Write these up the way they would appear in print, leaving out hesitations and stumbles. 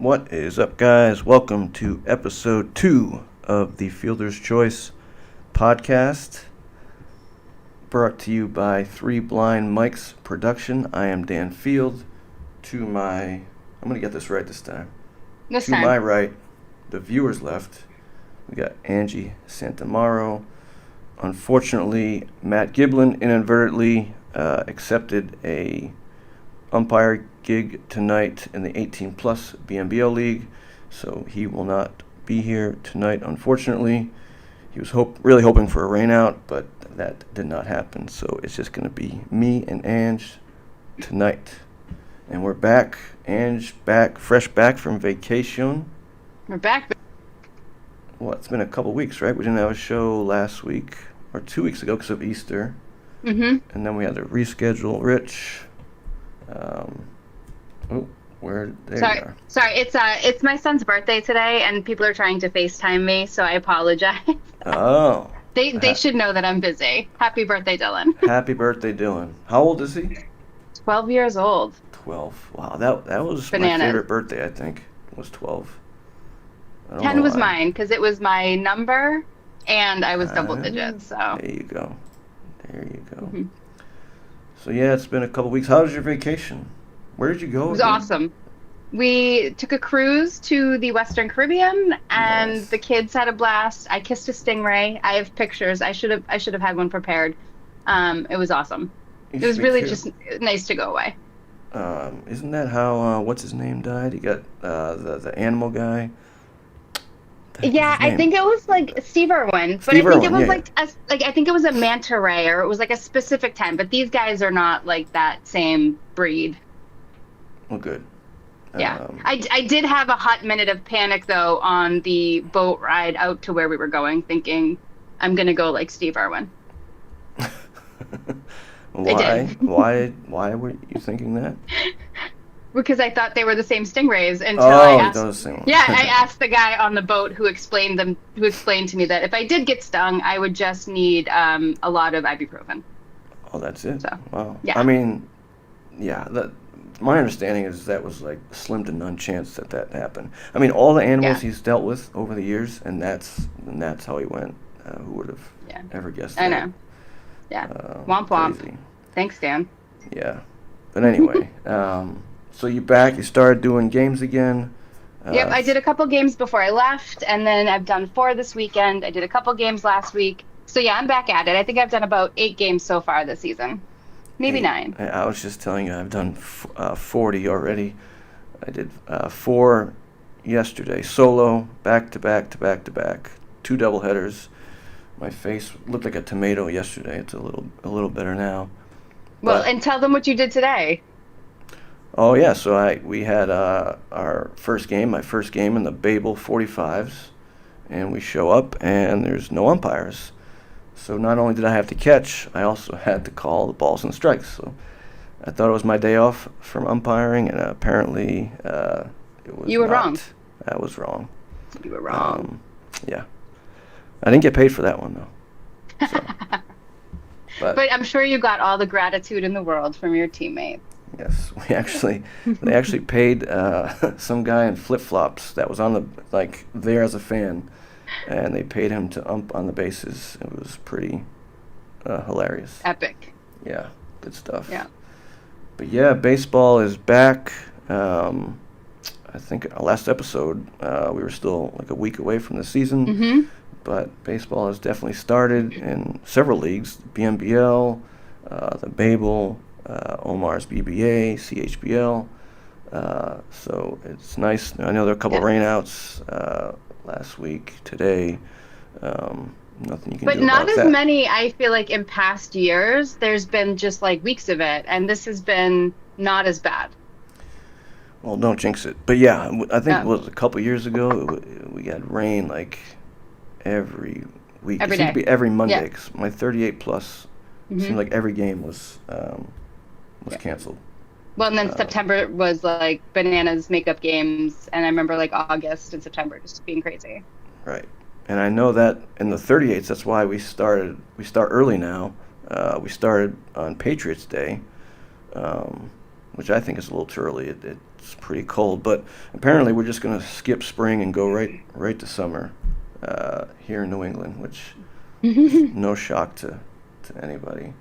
What is up, guys? Welcome to episode 2 of the Fielder's Choice podcast, brought to you by Three Blind Mics Production. I am Dan Field. I'm going to get this right this time. To my right, the viewer's left, we got Angie Santamaro. Unfortunately, Matt Giblin inadvertently accepted a umpire gig tonight in the 18-plus BMBL league, so he will not be here tonight, unfortunately. He was really hoping for a rain out, but that did not happen, so it's just going to be me and Ange tonight. And we're back. Ange fresh back from vacation. We're back. Well, it's been a couple weeks, right? We didn't have a show last week, or 2 weeks ago because of Easter. Mm-hmm. And then we had to reschedule. Rich. Sorry, it's my son's birthday today, and people are trying to FaceTime me, so I apologize. Oh. They should know that I'm busy. Happy birthday, Dylan. Happy birthday, Dylan. How old is he? 12 years old. 12. Wow, that was Bananas. My favorite birthday, I think. Was 12. 10 was mine, because it was my number, and I was double digits, so. There you go. Mm-hmm. So yeah, it's been a couple weeks. How was your vacation? Where did you go? It was awesome. We took a cruise to the Western Caribbean, and Nice. The kids had a blast. I kissed a stingray. I have pictures. I should have had one prepared. It was awesome. It was really just nice to go away. Isn't that how what's his name died? He got the animal guy. Yeah, I think it was like Steve Irwin, but Steve I think Irwin, it was yeah. I think it was a manta ray, or it was like a specific time. But these guys are not like that same breed. Well, good. Yeah, I did have a hot minute of panic though on the boat ride out to where we were going, thinking I'm gonna go like Steve Irwin. Why were you thinking that? Because I thought they were the same stingrays until I asked. Those same. Yeah, I asked the guy on the boat who explained to me that if I did get stung, I would just need a lot of ibuprofen. Oh, that's it. So, wow. yeah. I mean, yeah. My understanding is that was like slim to none chance that happened. I mean, all the animals he's dealt with over the years, and that's how he went. Who would have ever guessed that? I know. Yeah. Womp womp. Crazy. Thanks, Dan. Yeah. But anyway, so you're back. You started doing games again. Yep, I did a couple games before I left, and then I've done 4 this weekend. I did a couple games last week. So yeah, I'm back at it. I think I've done about 8 games so far this season. Maybe 9. I was just telling you, I've done 40 already. I did 4 yesterday, solo, back to back. 2 doubleheaders. My face looked like a tomato yesterday. It's a little better now. Well, and tell them what you did today. Oh yeah, so we had my first game in the Babel 45s, and we show up and there's no umpires. So not only did I have to catch, I also had to call the balls and strikes. So I thought it was my day off from umpiring, and apparently it was. You were wrong. I was wrong. You were wrong. Yeah, I didn't get paid for that one though. So. But I'm sure you got all the gratitude in the world from your teammate. Yes, they actually paid some guy in flip-flops that was on there as a fan, and they paid him to ump on the bases. It was pretty hilarious. Epic. Yeah, good stuff. Yeah. But yeah, baseball is back. I think our last episode we were still like a week away from the season. Mm-hmm. But baseball has definitely started in several leagues: BMBL, the Babel, Omar's BBA, CHBL. So it's nice. I know there are a couple rainouts last week, today. Nothing you can do about that. But not as many, I feel like, in past years. There's been just like weeks of it, and this has been not as bad. Well, don't jinx it. But yeah, I think it was a couple years ago, we had rain like every week. Every it seemed day. to be every Monday. Yeah. 'Cause my 38 plus seemed like every game was canceled. Well, and then September was like bananas makeup games, and I remember like August and September just being crazy. Right. And I know that in the 38s, that's why we start early now. We started on Patriots Day. which I think is a little too early. It's pretty cold, but apparently we're just going to skip spring and go right to summer here in New England, which no shock to anybody.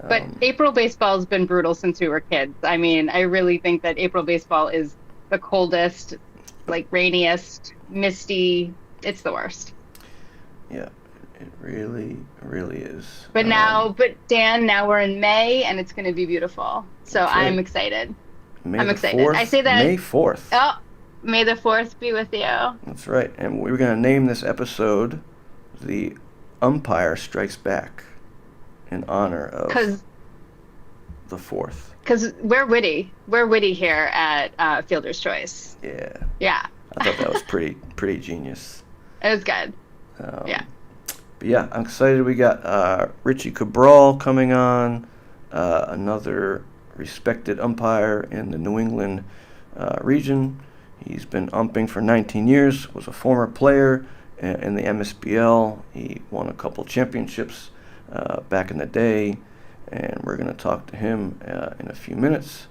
But April baseball has been brutal since we were kids. I mean, I really think that April baseball is the coldest, like rainiest, misty. It's the worst. Yeah, it really is. But Dan, now we're in May and it's going to be beautiful. So I'm excited. I'm excited. 4th, I say that May 4th. Oh, May the 4th be with you. That's right. And we're going to name this episode The Umpire Strikes Back in honor of the 4th. Because we're witty. We're witty here at Fielder's Choice. Yeah. Yeah. I thought that was pretty genius. It was good. Yeah. But yeah, I'm excited. We got Rich Cabral coming on, another respected umpire in the New England region. He's been umping for 19 years, was a former player in the MSBL. He won a couple championships back in the day, and we're going to talk to him in a few minutes.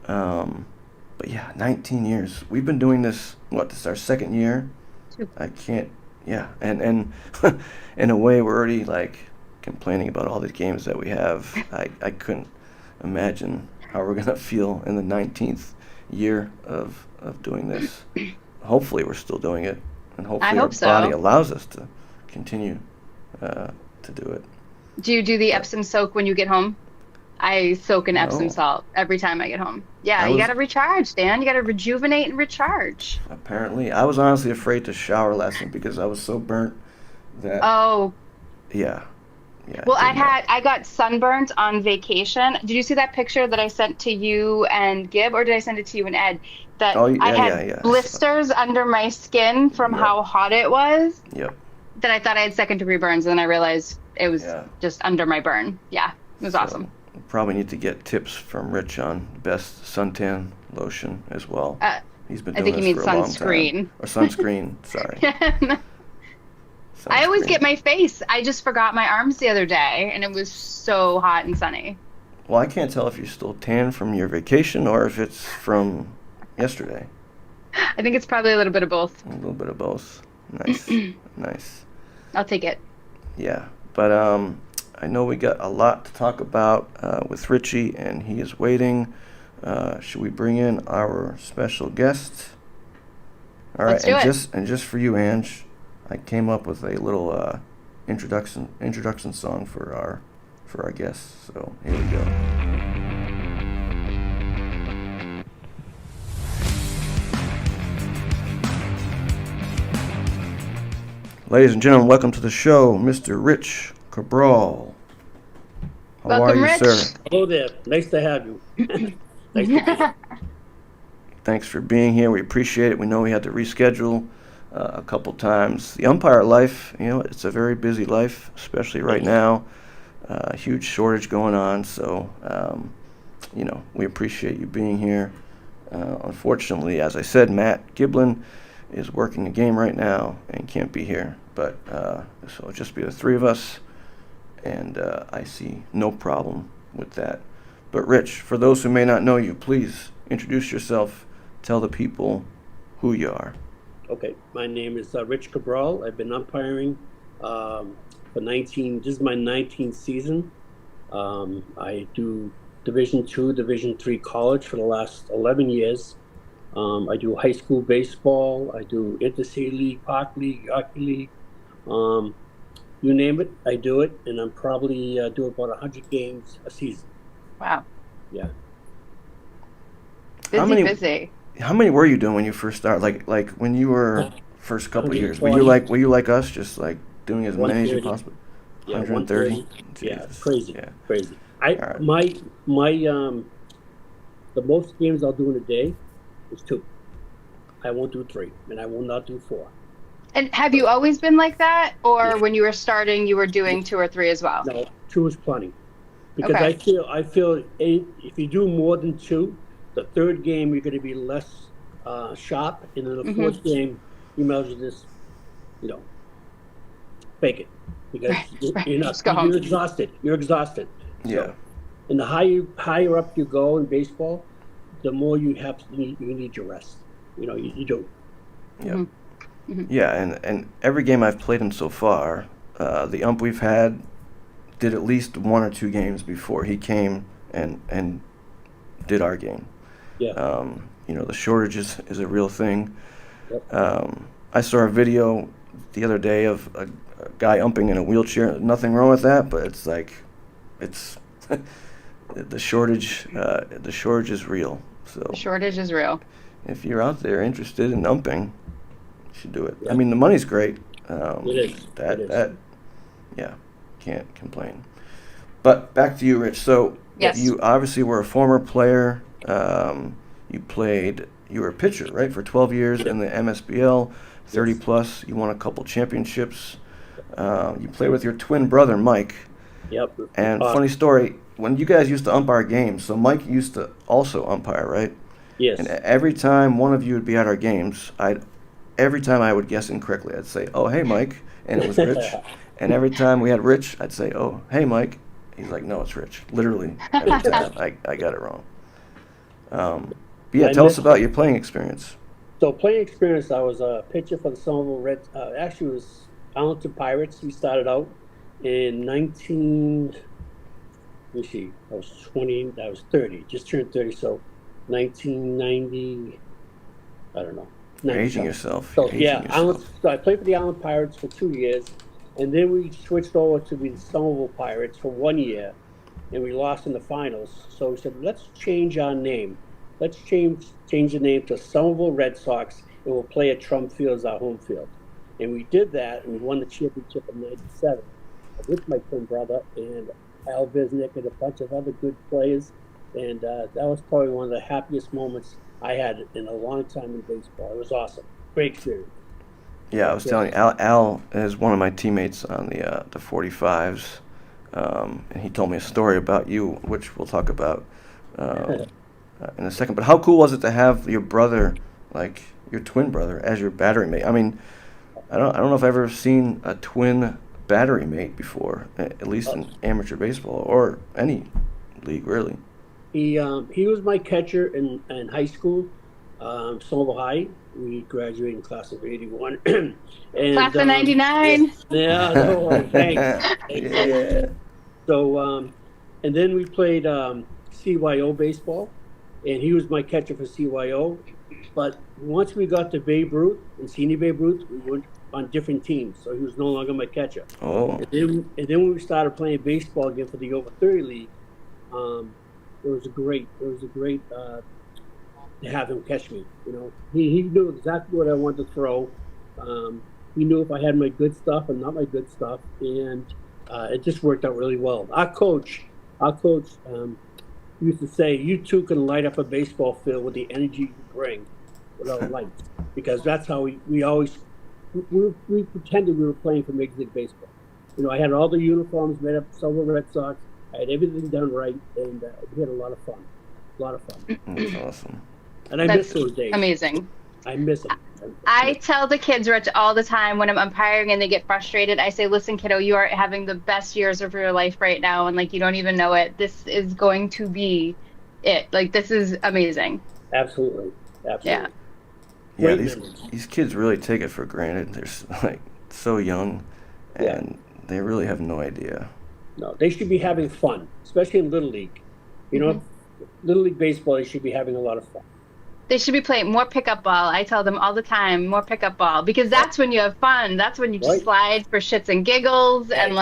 But yeah, 19 years. We've been doing this, this is our second year? And in a way, we're already complaining about all these games that we have. I couldn't imagine how we're going to feel in the 19th year of doing this. Hopefully we're still doing it, and hopefully our body allows us to continue to do it. Do you do the Epsom soak when you get home? I soak in Epsom salt every time I get home. Yeah, you got to recharge, Dan. You got to rejuvenate and recharge. Apparently. I was honestly afraid to shower last night because I was so burnt that... Oh. Yeah. Well, I got sunburnt on vacation. Did you see that picture that I sent to you and Gib, or did I send it to you and Ed? That I had blisters under my skin from how hot it was. Yep. That I thought I had second-degree burns, and then I realized it was just under my burn. Yeah, it was awesome. We'll probably need to get tips from Rich on best suntan lotion as well. He's been doing this for a long time. Or sunscreen, sorry. I always get my face. I just forgot my arms the other day, and it was so hot and sunny. Well, I can't tell if you're still tan from your vacation or if it's from yesterday. I think it's probably a little bit of both. A little bit of both. Nice. Nice. I'll take it. Yeah, but I know we got a lot to talk about with Richie, and he is waiting. Should we bring in our special guest? All right, and just for you, Ange, I came up with a little introduction song for our guests. So here we go. Ladies and gentlemen, welcome to the show, Mr. Rich Cabral. How are you, Rich. sir? Hello there. Nice to have you. Nice to be here. Thanks for being here. We appreciate it. We know we had to reschedule a couple times. The umpire life, it's a very busy life, especially right now. Huge shortage going on, so we appreciate you being here. Unfortunately, as I said, Matt Giblin is working a game right now and can't be here, but so it'll just be the three of us, and I see no problem with that. But Rich, for those who may not know you, please introduce yourself, tell the people who you are. Okay, my name is Rich Cabral. I've been umpiring for 19, this is my 19th season. I do Division II, Division III college for the last 11 years. I do high school baseball. I do Intercity League, Park League, Yawkey League. You name it, I do it, and I'm probably do about 100 games a season. Wow. Yeah. Busy. How many were you doing when you first started? Like when you were first couple of years, were you like us, just like doing as many as you possibly? Yeah, 130. Yeah, crazy. Yeah. Crazy. Right. My the most games I'll do in a day is 2. I won't do 3, and I will not do 4. And have you always been like that, or when you were starting, you were doing 2 or 3 as well? No, 2 is plenty. Because Okay. I feel if you do more than 2, the third game you're going to be less sharp, and then the fourth game you might as well just, fake it because Right. you're not. Just go home. You're exhausted. You're exhausted. Yeah. And the higher up you go in baseball, the more you need your rest. You do. Yeah. Mm-hmm. Yeah, and every game I've played in so far, the ump we've had did at least 1 or 2 games before he came and did our game. Yeah. The shortage is a real thing. Yep. I saw a video the other day of a guy umping in a wheelchair. Nothing wrong with that, but it's like, it's the shortage. The shortage is real. So the shortage is real. If you're out there interested in umping, you should do it. Yeah. I mean, the money's great. It is. That yeah, can't complain. But back to you, Rich. So yes. You obviously were a former player. You were a pitcher, right, for 12 years in the MSBL, 30 plus. You won a couple championships. You played with your twin brother, Mike. Yep. And funny story, when you guys used to umpire games, so Mike used to also umpire, right? Yes. And every time one of you would be at our games, every time I would guess incorrectly, I'd say, "Oh, hey, Mike," and it was Rich. And every time we had Rich, I'd say, "Oh, hey, Mike." He's like, "No, it's Rich." Literally every time I got it wrong. Yeah, tell us about your playing experience. So playing experience, I was a pitcher for the Somerville Reds. Actually, it was Arlington Pirates. We started out in I was 30, just turned 30, so 1990, I don't know. You're aging yourself. So, I played for the Arlington Pirates for 2 years, and then we switched over to the Somerville Pirates for 1 year, and we lost in the finals. So we said, let's change our name. Let's change the name to Somerville Red Sox, and we'll play at Trump Field as our home field. And we did that, and we won the championship in '97 with my twin brother and Al Visnick and a bunch of other good players. And that was probably one of the happiest moments I had in a long time in baseball. It was awesome. Great experience. Yeah, I was telling you, Al is one of my teammates on the 45s, and he told me a story about you, which we'll talk about in a second. But how cool was it to have your brother, like your twin brother, as your battery mate? I mean, I don't know if I've ever seen a twin battery mate before, at least in amateur baseball or any league, really. He was my catcher in high school, Somerville High. We graduated in class of '81. And, class of '99. Yeah, no, thanks. Yeah. So, and then we played CYO baseball, and he was my catcher for CYO. But once we got to Babe Ruth and senior Babe Ruth, we went on different teams, so he was no longer my catcher. Oh. And then when we started playing baseball again for the over 30 league, it was great to have him catch me. He knew exactly what I wanted to throw. He knew if I had my good stuff and not my good stuff, and it just worked out really well. Our coach used to say, "You two can light up a baseball field with the energy you bring without lights," because that's how we always we pretended we were playing for Major League Baseball. I had all the uniforms made up Silver Red Sox. I had everything done right, and we had a lot of fun. That's awesome. And I miss those days. Amazing. I miss them. I tell the kids, Rich, all the time when I'm umpiring and they get frustrated, I say, "Listen, kiddo, you are having the best years of your life right now, and you don't even know it. This is going to be it. This is amazing." Absolutely. Yeah. Yeah, these kids really take it for granted. They're so young, and they really have no idea. No, they should be having fun, especially in Little League. Little League baseball, they should be having a lot of fun. They should be playing more pickup ball. I tell them all the time, more pickup ball, because that's when you have fun. That's when you just slide for shits and giggles and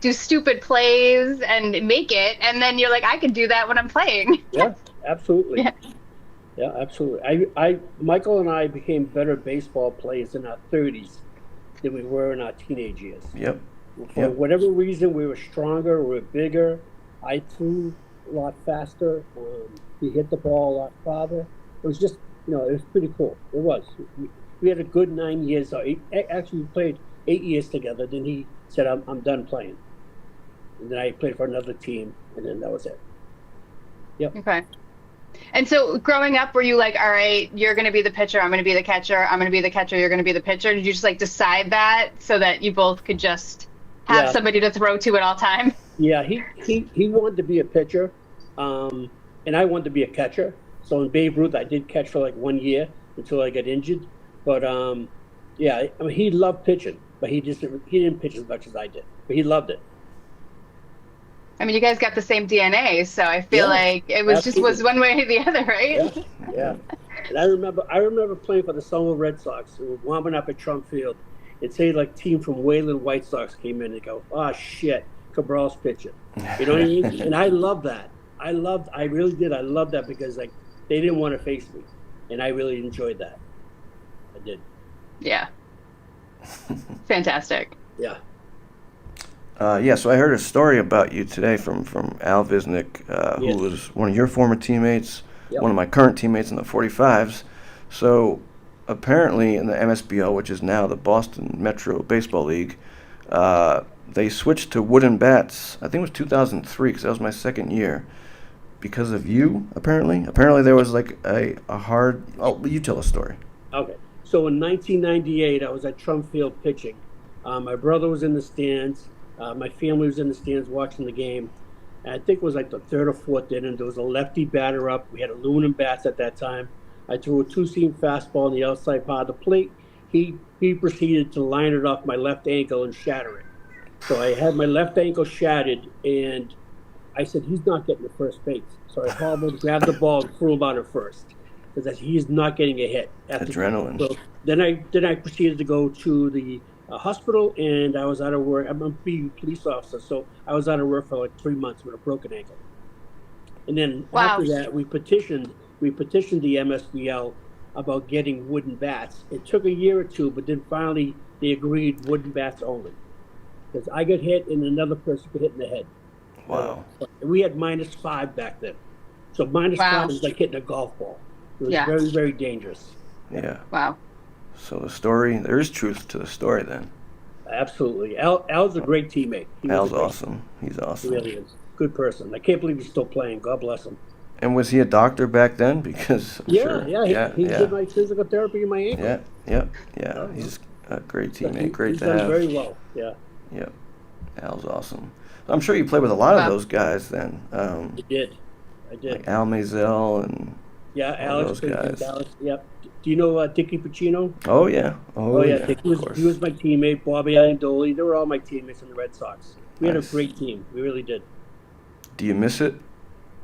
do stupid plays and make it. And then you're like, I can do that when I'm playing. Yeah, absolutely. Yeah, absolutely. Michael and I became better baseball players in our 30s than we were in our teenage years. Yep. For whatever reason, we were stronger, we were bigger. I threw a lot faster. He hit the ball a lot farther. It was just, it was pretty cool. It was. We had a good 9 years. Actually, we played 8 years together. Then he said, I'm done playing. And then I played for another team, and then that was it. Yep. Okay. And so growing up, were you like, all right, you're going to be the pitcher, I'm going to be the catcher, I'm going to be the catcher, you're going to be the pitcher? Did you just decide that so that you both could just have somebody to throw to at all time? Yeah, he wanted to be a pitcher, and I wanted to be a catcher. So in Babe Ruth, I did catch for like 1 year until I got injured. But yeah, I mean, he loved pitching, but he didn't pitch as much as I did, but he loved it. I mean, you guys got the same DNA, so I feel like it was absolutely. just was one way or the other, right? Yeah. And I remember playing for the Somerville Red Sox. We were warming up at Trump Field. And say like team from Wayland White Sox came in and go, oh shit, Cabral's pitching. You know what I mean? And I love that. I really did. I loved that because like they didn't want to face me, and I really enjoyed that. I did. Yeah. Fantastic. Yeah. So I heard a story about you today from Al Visnick, who was one of your former teammates, one of my current teammates in the 45s. So apparently in the MSBL, which is now the Boston Metro Baseball League, they switched to wooden bats. I think it was 2003 because that was my second year. Because of you, apparently. Apparently there was like a hard... Oh, you tell a story. Okay. So in 1998, I was at Trump Field pitching. My brother was in the stands. My family was in the stands watching the game. And I think it was like the third or fourth inning. There was a lefty batter up. We had aluminum bats at that time. I threw a two-seam fastball on the outside part of the plate. He proceeded to line it off my left ankle and shatter it. So I had my left ankle shattered, and I said, he's not getting to first base. So I hobbled, grabbed the ball, and threw him out at first because he's not getting a hit. Adrenaline. So then I proceeded to go to the hospital, and I was out of work. I'm a police officer, so I was out of work for like 3 months with a broken ankle. And then after that, we petitioned the MSBL about getting wooden bats. It took a year or two, but then finally they agreed wooden bats only. Because I got hit and another person got hit in the head. Wow. We had -5 back then. So -5 is like hitting a golf ball. It was very, very dangerous. Yeah. Wow. So there is truth to the story then. Absolutely. Al's a great teammate. Al's awesome. He's awesome. He really is. Good person. I can't believe he's still playing. God bless him. And was he a doctor back then? Because he did my physical therapy in my ankle. Yeah. He's a great teammate. Great to have. He's done very well. Yeah. Yep. Al's awesome. I'm sure you played with a lot of those guys then. I did. Like Al Mazel and Alex. those guys. Alex, yep. Do you know Dickie Pacino? Oh yeah. He was my teammate. Bobby Andoli. They were all my teammates in the Red Sox. We had a great team. We really did. Do you miss it?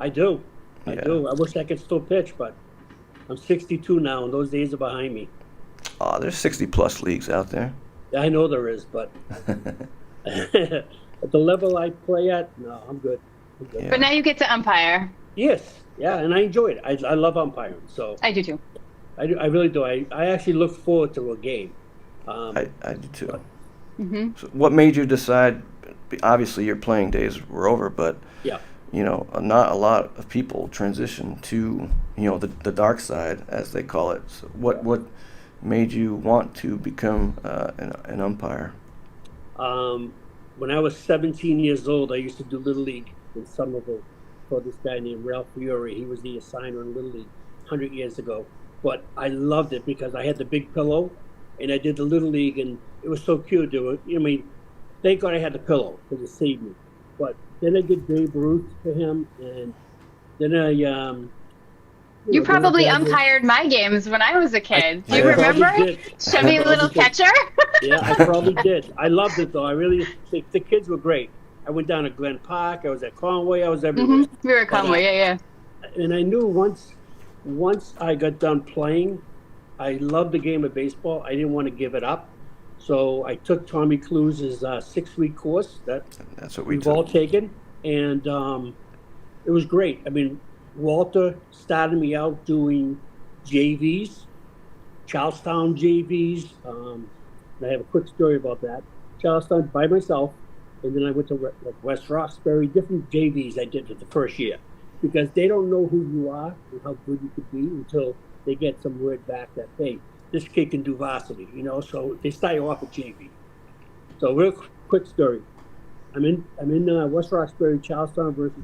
I do. I do. I wish I could still pitch, but I'm 62 now, and those days are behind me. Oh, there's 60-plus leagues out there. I know there is, but at the level I play at, no, I'm good. Yeah. But now you get to umpire. Yes, and I enjoy it. I love umpiring. So I do too. I really do. I actually look forward to a game. I do too. Mm-hmm. So what made you decide? Obviously, your playing days were over, but not a lot of people transition to the dark side, as they call it. So what made you want to become an umpire? When I was 17 years old, I used to do Little League in Somerville for this guy named Ralph Fiore. He was the assigner in Little League 100 years ago. But I loved it because I had the big pillow, and I did the Little League, and it was so cute. Thank God I had the pillow because it saved me. But then I did Babe Ruth for him, and then I... You probably umpired my games when I was a kid. Do you remember? Chubby little catcher? Yeah, I probably did. I loved it, though. The kids were great. I went down to Glen Park. I was at Conway. I was everywhere. Mm-hmm. We were at Conway, yeah. And I knew once I got done playing, I loved the game of baseball. I didn't want to give it up. So I took Tommy Cluse's 6-week course. That's what we've all taken. And it was great. I mean, Walter started me out doing JVs, Charlestown JVs. And I have a quick story about that. Charlestown by myself, and then I went to West Roxbury, different JVs I did for the first year. Because they don't know who you are and how good you could be until they get some word back that, hey, this kid can do varsity, so they start you off at JV. So real quick story. I'm in West Roxbury, Charlestown versus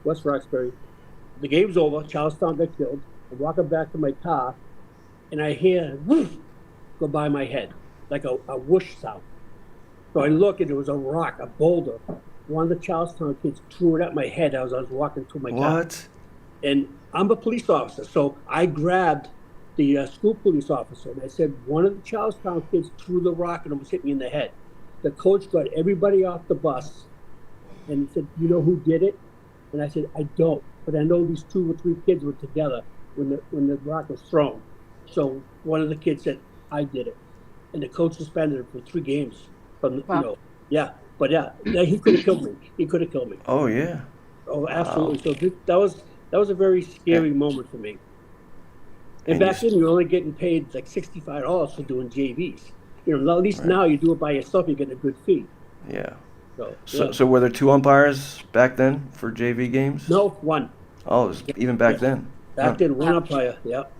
West Roxbury. The game's over. Charlestown got killed. I'm walking back to my car, and I hear whoosh go by my head, like a whoosh sound. So I look, and it was a rock, a boulder, one of the Charlestown kids threw it at my head as I was walking to my car. What? And I'm a police officer, so I grabbed the school police officer, and I said, one of the Charlestown kids threw the rock and almost hit me in the head. The coach got everybody off the bus, and he said, you know who did it? And I said, I don't, but I know these 2 or 3 kids were together when the rock was thrown. So one of the kids said, I did it. And the coach suspended him for 3 games. Wow. But he could have killed me. He could have killed me. Oh, yeah. Oh, absolutely. Wow. So that was a very scary moment for me. And back then, you were only getting paid like $65 for doing JVs. You know, at least now you do it by yourself, you get a good fee. Yeah. So So were there 2 umpires back then for JV games? No, 1. Oh, it was even back then. Back then, 1 umpire. Yep.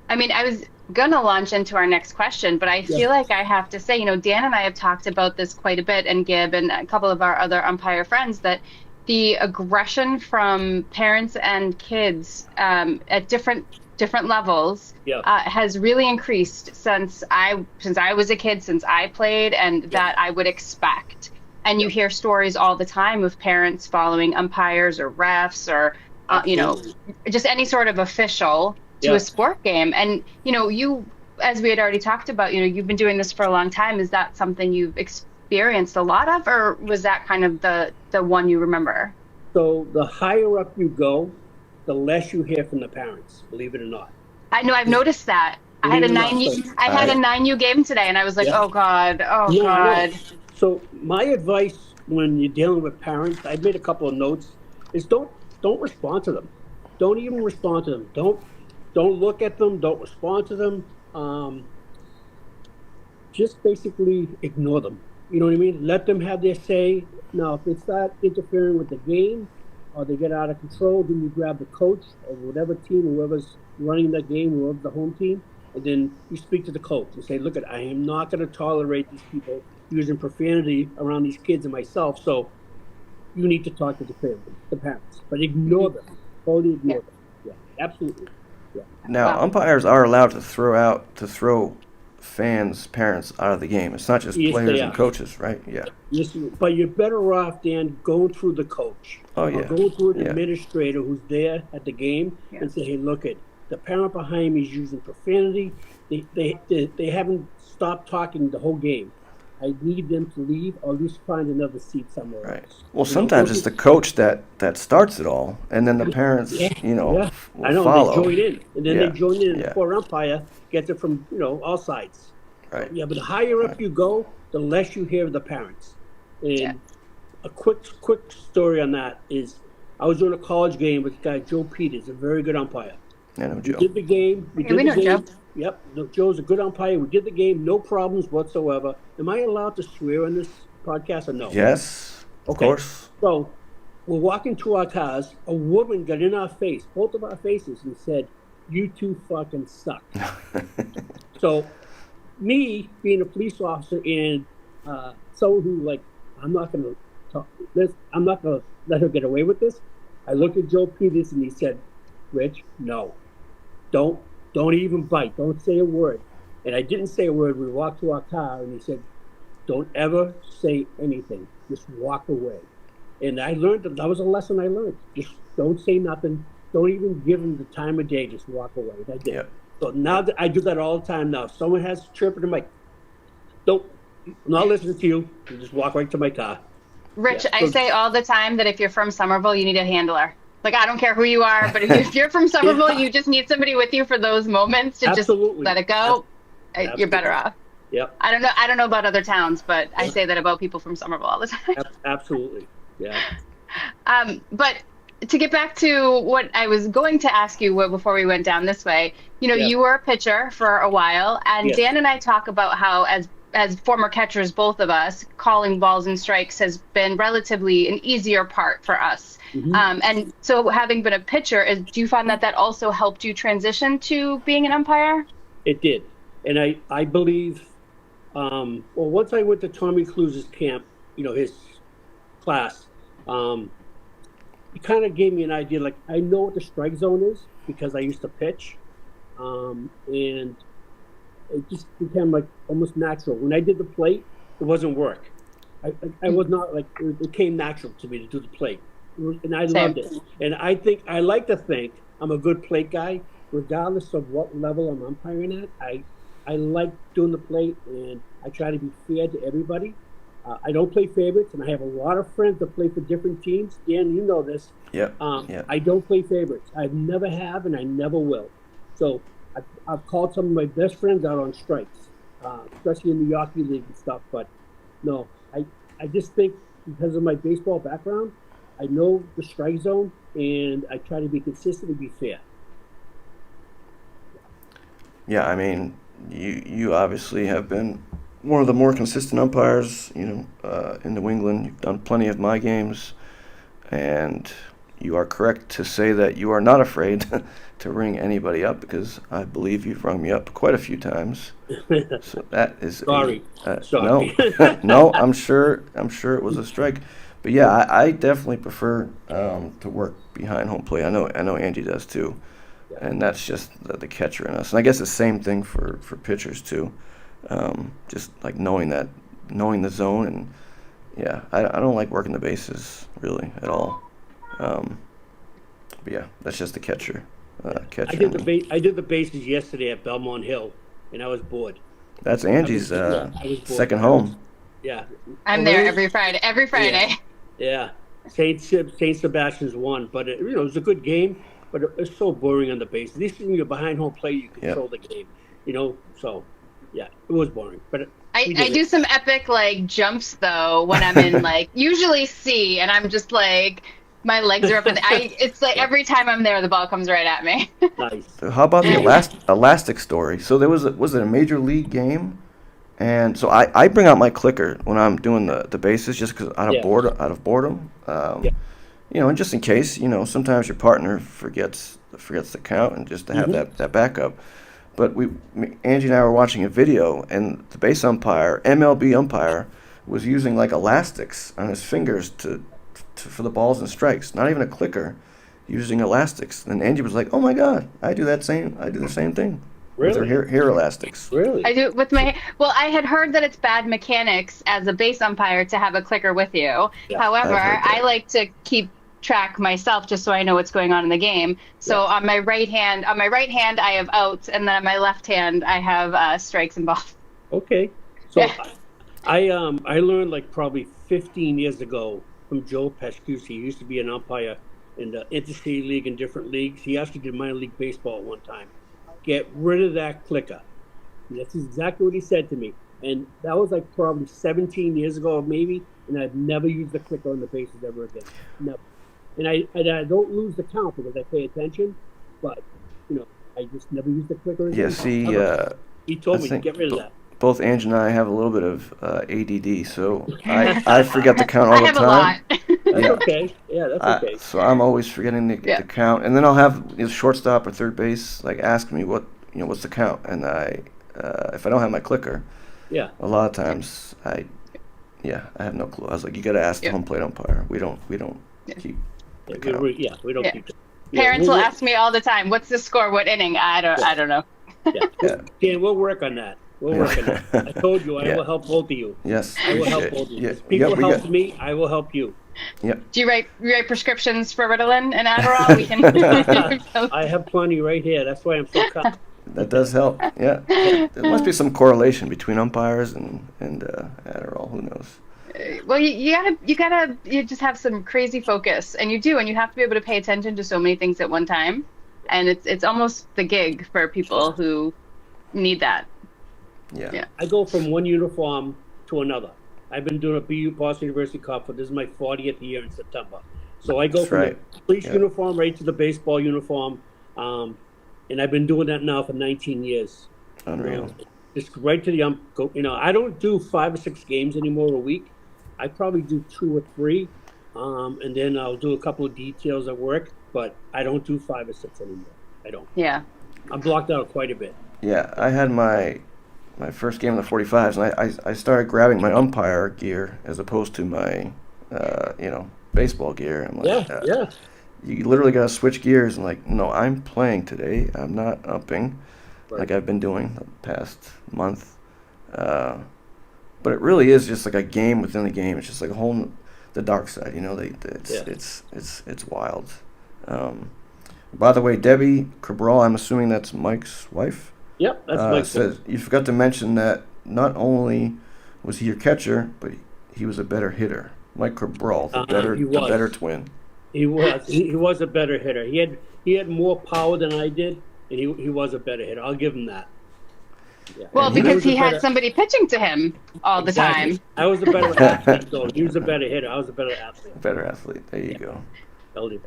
I mean, I was going to launch into our next question, but I feel like I have to say, you know, Dan and I have talked about this quite a bit, and Gib and a couple of our other umpire friends, that the aggression from parents and kids at different levels has really increased since I was a kid, since I played, and that I would expect. And you hear stories all the time of parents following umpires or refs or, you know, just any sort of official to a sport game. And, you know, you, as we had already talked about, you know, you've been doing this for a long time. Is that something you've experienced a lot of, or was that kind of the one you remember? So the higher up you go, the less you hear from the parents, believe it or not. I know, I've noticed that. I had a 9U game today, and I was like, oh God. So my advice when you're dealing with parents, I made a couple of notes, is don't respond to them. Don't even respond to them. Don't look at them. Don't respond to them. Just basically ignore them. You know what I mean? Let them have their say. Now, if it's not interfering with the game or they get out of control, then you grab the coach or whatever team, whoever's running the game, whoever's the home team, and then you speak to the coach and say, look, I am not going to tolerate these people using profanity around these kids and myself, so you need to talk to the parents. But ignore them. Totally ignore them. Yeah, absolutely. Yeah. Now, umpires are allowed to throw fans, parents out of the game. It's not just players and coaches, right? Yeah. Yes, but you're better off, Dan, going through the coach. Oh, yeah. Or going through an administrator who's there at the game and say, hey, look, the parent behind me is using profanity. They haven't stopped talking the whole game. I need them to leave or at least find another seat somewhere else. Well, sometimes it's the coach that starts it all, and then the parents, will follow. They join in. And then they join in, and the poor umpire gets it from, all sides. Right. Yeah, but the higher up you go, the less you hear of the parents. And a quick story on that is I was doing a college game with the guy, Joe Peters, a very good umpire. I know Joe. We did the game. We know Joe. Yep, Joe's a good umpire. We did the game, no problems whatsoever. Am I allowed to swear on this podcast or no? Yes, of course. So we're walking to our cars. A woman got in our face, both of our faces, and said, "You two fucking suck." So me being a police officer and someone who I'm not going to talk this. I'm not going to let her get away with this. I looked at Joe Peters and he said, "Rich, no, don't even bite. Don't say a word." And I didn't say a word. We walked to our car and he said, "Don't ever say anything. Just walk away." And I learned that was a lesson I learned. Just don't say nothing. Don't even give them the time of day. Just walk away. And I did. Yep. So now I do that all the time now. If someone has chirping in my, I'm not listening to you. You just walk right to my car. Rich, I say all the time that if you're from Somerville, you need a handler. I don't care who you are, but if you're from Somerville, you just need somebody with you for those moments to just let it go. You're better off. Yep. I don't know about other towns, but I say that about people from Somerville all the time. Absolutely. Yeah. But to get back to what I was going to ask you before we went down this way, you were a pitcher for a while, and Dan and I talk about how as former catchers, both of us, calling balls and strikes has been relatively an easier part for us. Mm-hmm. And so having been a pitcher, do you find that also helped you transition to being an umpire? It did. And I believe, once I went to Tommy Cluse's camp, his class, it kind of gave me an idea, I know what the strike zone is because I used to pitch. And it just became almost natural. When I did the plate, it wasn't work. I was not like it came natural to me to do the plate, and I Same. loved it. And I like to think I'm a good plate guy, regardless of what level I'm umpiring at. I like doing the plate, and I try to be fair to everybody. I don't play favorites, and I have a lot of friends that play for different teams. Dan, you know this. Yep. I don't play favorites. I never have, and I never will. So I've called some of my best friends out on strikes, especially in the Yawkey League and stuff. But no, I just think because of my baseball background, I know the strike zone, and I try to be consistent and be fair. Yeah, I mean, you obviously have been one of the more consistent umpires, in New England. You've done plenty of my games, and you are correct to say that you are not afraid to ring anybody up, because I believe you've rung me up quite a few times. So that is Sorry. No, I'm sure it was a strike. But yeah, I definitely prefer to work behind home plate. I know Angie does too. And that's just the catcher in us. And I guess the same thing for pitchers too. Just like knowing the zone, and yeah, I don't like working the bases really at all. But yeah, that's just the catcher. I did the bases yesterday at Belmont Hill, and I was bored. That's Angie's second home. Yeah, I'm there every Friday. Every Friday. Yeah. Saint Sebastian's won, but it was a good game. But it's so boring on the base. At least when you're behind home plate, you control the game. So yeah, it was boring. But I do some epic jumps though when I'm in usually C, and I'm just my legs are up in it's every time I'm there, the ball comes right at me. Nice. So how about the elastic story? So there was it a major league game, and so I bring out my clicker when I'm doing the bases, just because out of boredom. And just in case, sometimes your partner forgets the count, and just to have that backup. But Angie and I were watching a video, and the base umpire, MLB umpire, was using elastics on his fingers for the balls and strikes. Not even a clicker, using elastics. And Angie was like, "Oh my God, I do the same thing." Really? With her hair elastics. Really? I do it with my. Well, I had heard that it's bad mechanics as a base umpire to have a clicker with you. Yeah, However, I like to keep track myself just so I know what's going on in the game. So on my right hand, I have outs, and then on my left hand, I have strikes and balls. Okay. So I learned probably 15 years ago from Joe Pascucci. He used to be an umpire in the Intercity League and different leagues. He actually did minor league baseball at one time. Get rid of that clicker. And that's exactly what he said to me. And that was probably 17 years ago, maybe. And I've never used the clicker on the bases ever again. Never. And I don't lose the count because I pay attention, but I just never use the clicker again. Yeah, see, he told me to get rid of that. Both Angie and I have a little bit of ADD, so I forget the count all the time. I have a lot. That's okay. Yeah, that's okay. So I'm always forgetting the count, and then I'll have shortstop or third base ask me what's the count, and if I don't have my clicker, a lot of times I have no clue. I was like, you got to ask the home plate umpire. We don't keep. We don't keep it. Parents will ask me all the time, "What's the score? What inning?" I don't know. Dan, we'll work on that. I told you I will help both of you. Yes. I will help both of you. Yeah. If people help me, I will help you. Yep. Do you write prescriptions for Ritalin and Adderall? We can. I have plenty right here. That's why I'm so calm. That does help. Yeah. There must be some correlation between umpires and Adderall. Who knows? Well, you just have some crazy focus, and you have to be able to pay attention to so many things at one time, and it's almost the gig for people who need that. Yeah. I go from one uniform to another. I've been doing a BU Boston University Cup for this is my 40th year in September. So I go from the police uniform right to the baseball uniform, and I've been doing that now for 19 years. Unreal. Just right to the I don't do 5 or 6 games anymore a week. I probably do 2 or 3, and then I'll do a couple of details at work. But I don't do 5 or 6 anymore. I don't. Yeah. I'm blocked out quite a bit. Yeah, I had my first game in the 45s, and I started grabbing my umpire gear as opposed to my baseball gear. I'm like, you literally got to switch gears. And no, I'm playing today. I'm not umping like I've been doing the past month. but it really is just like a game within the game. It's just like a whole the dark side. You know, it's wild. By the way, Debbie Cabral, I'm assuming that's Mike's wife. Yep, that's Mike's says you forgot to mention that not only was he your catcher, but he was a better hitter. Mike Cabral, the better twin. He was a better hitter. He had more power than I did, and he was a better hitter. I'll give him that. Yeah. Well, because he had somebody pitching to him all the time. I was a better athlete, though. He was a better hitter. I was a better athlete. Better athlete. There you go.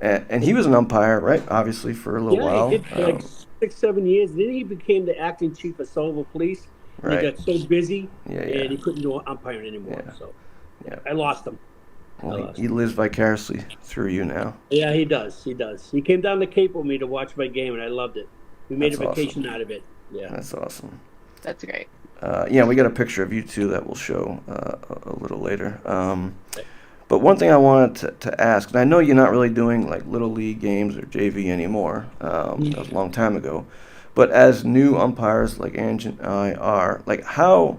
And he was an umpire, right? Obviously, for a little while. Yeah, he did for like 6-7 years. Then he became the acting chief of Sullivan Police. Right. He got so busy, and he couldn't do umpiring anymore. Yeah. So I lost him. Well, he lives vicariously through you now. Yeah, he does. He came down the Cape with me to watch my game, and I loved it. We made a vacation out of it. Yeah, that's awesome. That's great. We got a picture of you two that we'll show a little later. But one thing I wanted to ask, and I know you're not really doing like little league games or JV anymore. That was a long time ago. But as new umpires like Ange and I are, like how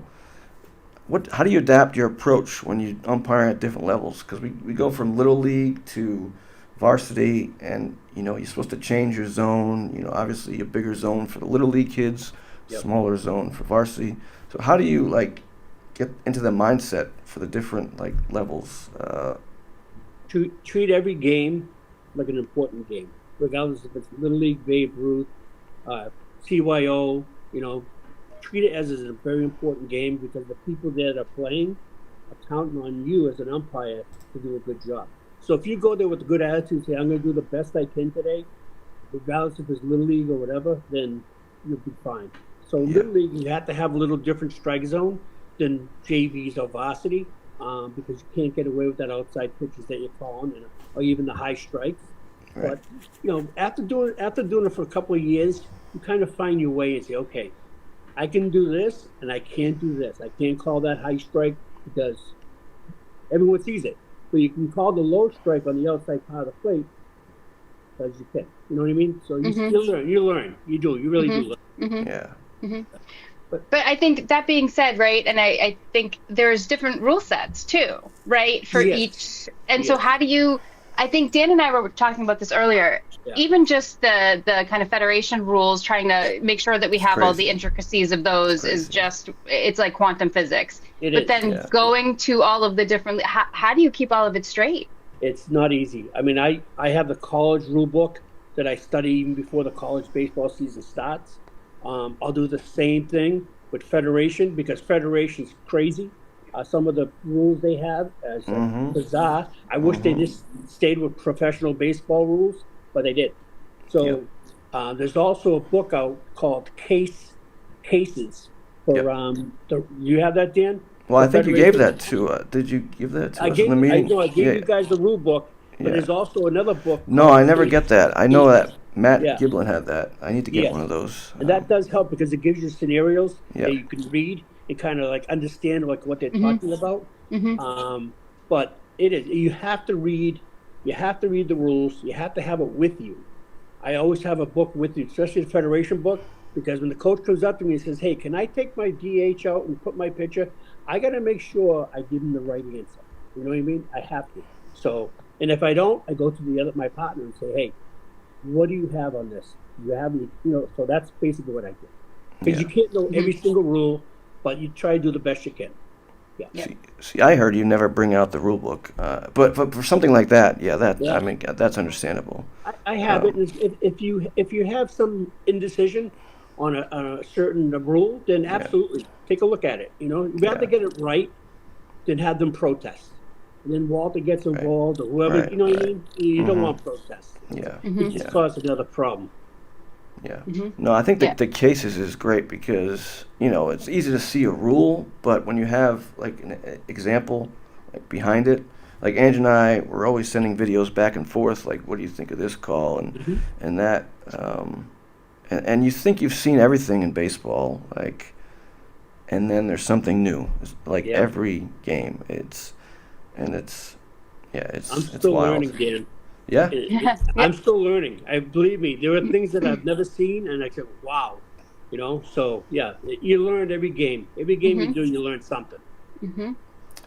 do you adapt your approach when you umpire at different levels? Because we go from little league to varsity, and you're supposed to change your zone. Obviously a bigger zone for the little league kids, smaller zone for varsity. So how do you get into the mindset for the different levels? Treat every game like an important game, regardless if it's little league, Babe Ruth, CYO. Treat it as a very important game, because the people there that are playing are counting on you as an umpire to do a good job. So if you go there with a good attitude, say, I'm going to do the best I can today, regardless if it's little league or whatever, then you'll be fine. So little league, you have to have a little different strike zone than JVs or varsity, because you can't get away with that outside pitches that you're calling, or even the high strikes. Right. But after doing it for a couple of years, you kind of find your way and say, okay, I can do this and I can't do this. I can't call that high strike because everyone sees it. But you can call the low strike on the outside part of the plate because you can. You know what I mean? So you still learn. You learn. You do. You really do learn. Yeah. But I think that being said, right, and I think there's different rule sets too, right, for each. And so how do you, I think Dan and I were talking about this earlier, even just the kind of federation rules, trying to make sure that we have all the intricacies of those is just, it's like quantum physics. But then going to all of the different, how do you keep all of it straight? It's not easy. I mean, I have the college rule book that I study even before the college baseball season starts. I'll do the same thing with federation, because federation's crazy. Some of the rules they have is bizarre. I wish they just stayed with professional baseball rules, but they did. So there's also a book out called Cases. For you have that, Dan? Well, I think you gave that to. Did you give that to us in the meeting? I gave you guys the rule book, but there's also another book. No, I never get that. I know that Matt Giblin had that. I need to get one of those. And that does help, because it gives you scenarios that you can read and kind of understand what they're talking about. But it is, you have to read the rules. You have to have it with you. I always have a book with you, especially the federation book, because when the coach comes up to me and says, hey, can I take my DH out and put my pitcher? I got to make sure I give him the right answer. You know what I mean? I have to. So, and if I don't, I go to my partner and say, hey, what do you have on this? Do you have any, so that's basically what I do. Because you can't know every single rule, but you try to do the best you can. Yeah. See, I heard you never bring out the rule book, but for something like that, I mean, that's understandable. I have it. If you have some indecision on a certain rule, then absolutely take a look at it. You have to get it right, then have them protest. And then Walter gets involved, or whoever, you know what I mean? You don't want protests. It just causes another problem. No, I think the cases is great, because it's easy to see a rule, but when you have an example behind it, like Ange and I were always sending videos back and forth, what do you think of this call and that, and you think you've seen everything in baseball, and then there's something new, every game. I'm still learning, Dan. I'm still learning. Believe me, there are things that I've never seen, and I said, wow, So you learn every game. Every game you do, you learn something. Mm-hmm.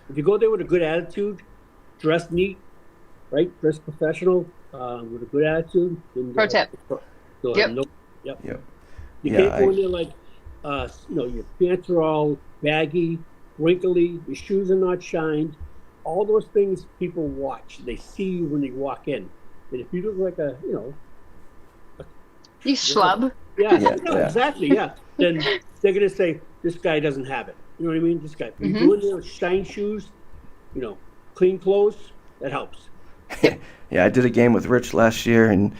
If you go there with a good attitude, dress neat, right? Dress professional, with a good attitude. Then Pro tip. Yep. Yep. You can't go in there like, your pants are all baggy, wrinkly, your shoes are not shined. All those things people watch. They see you when they walk in. And if you look like you schlub. Yeah, exactly, yeah. Then they're going to say, this guy doesn't have it. You know what I mean? This guy. You go in there with shine shoes, clean clothes, that helps. Yeah, I did a game with Rich last year, and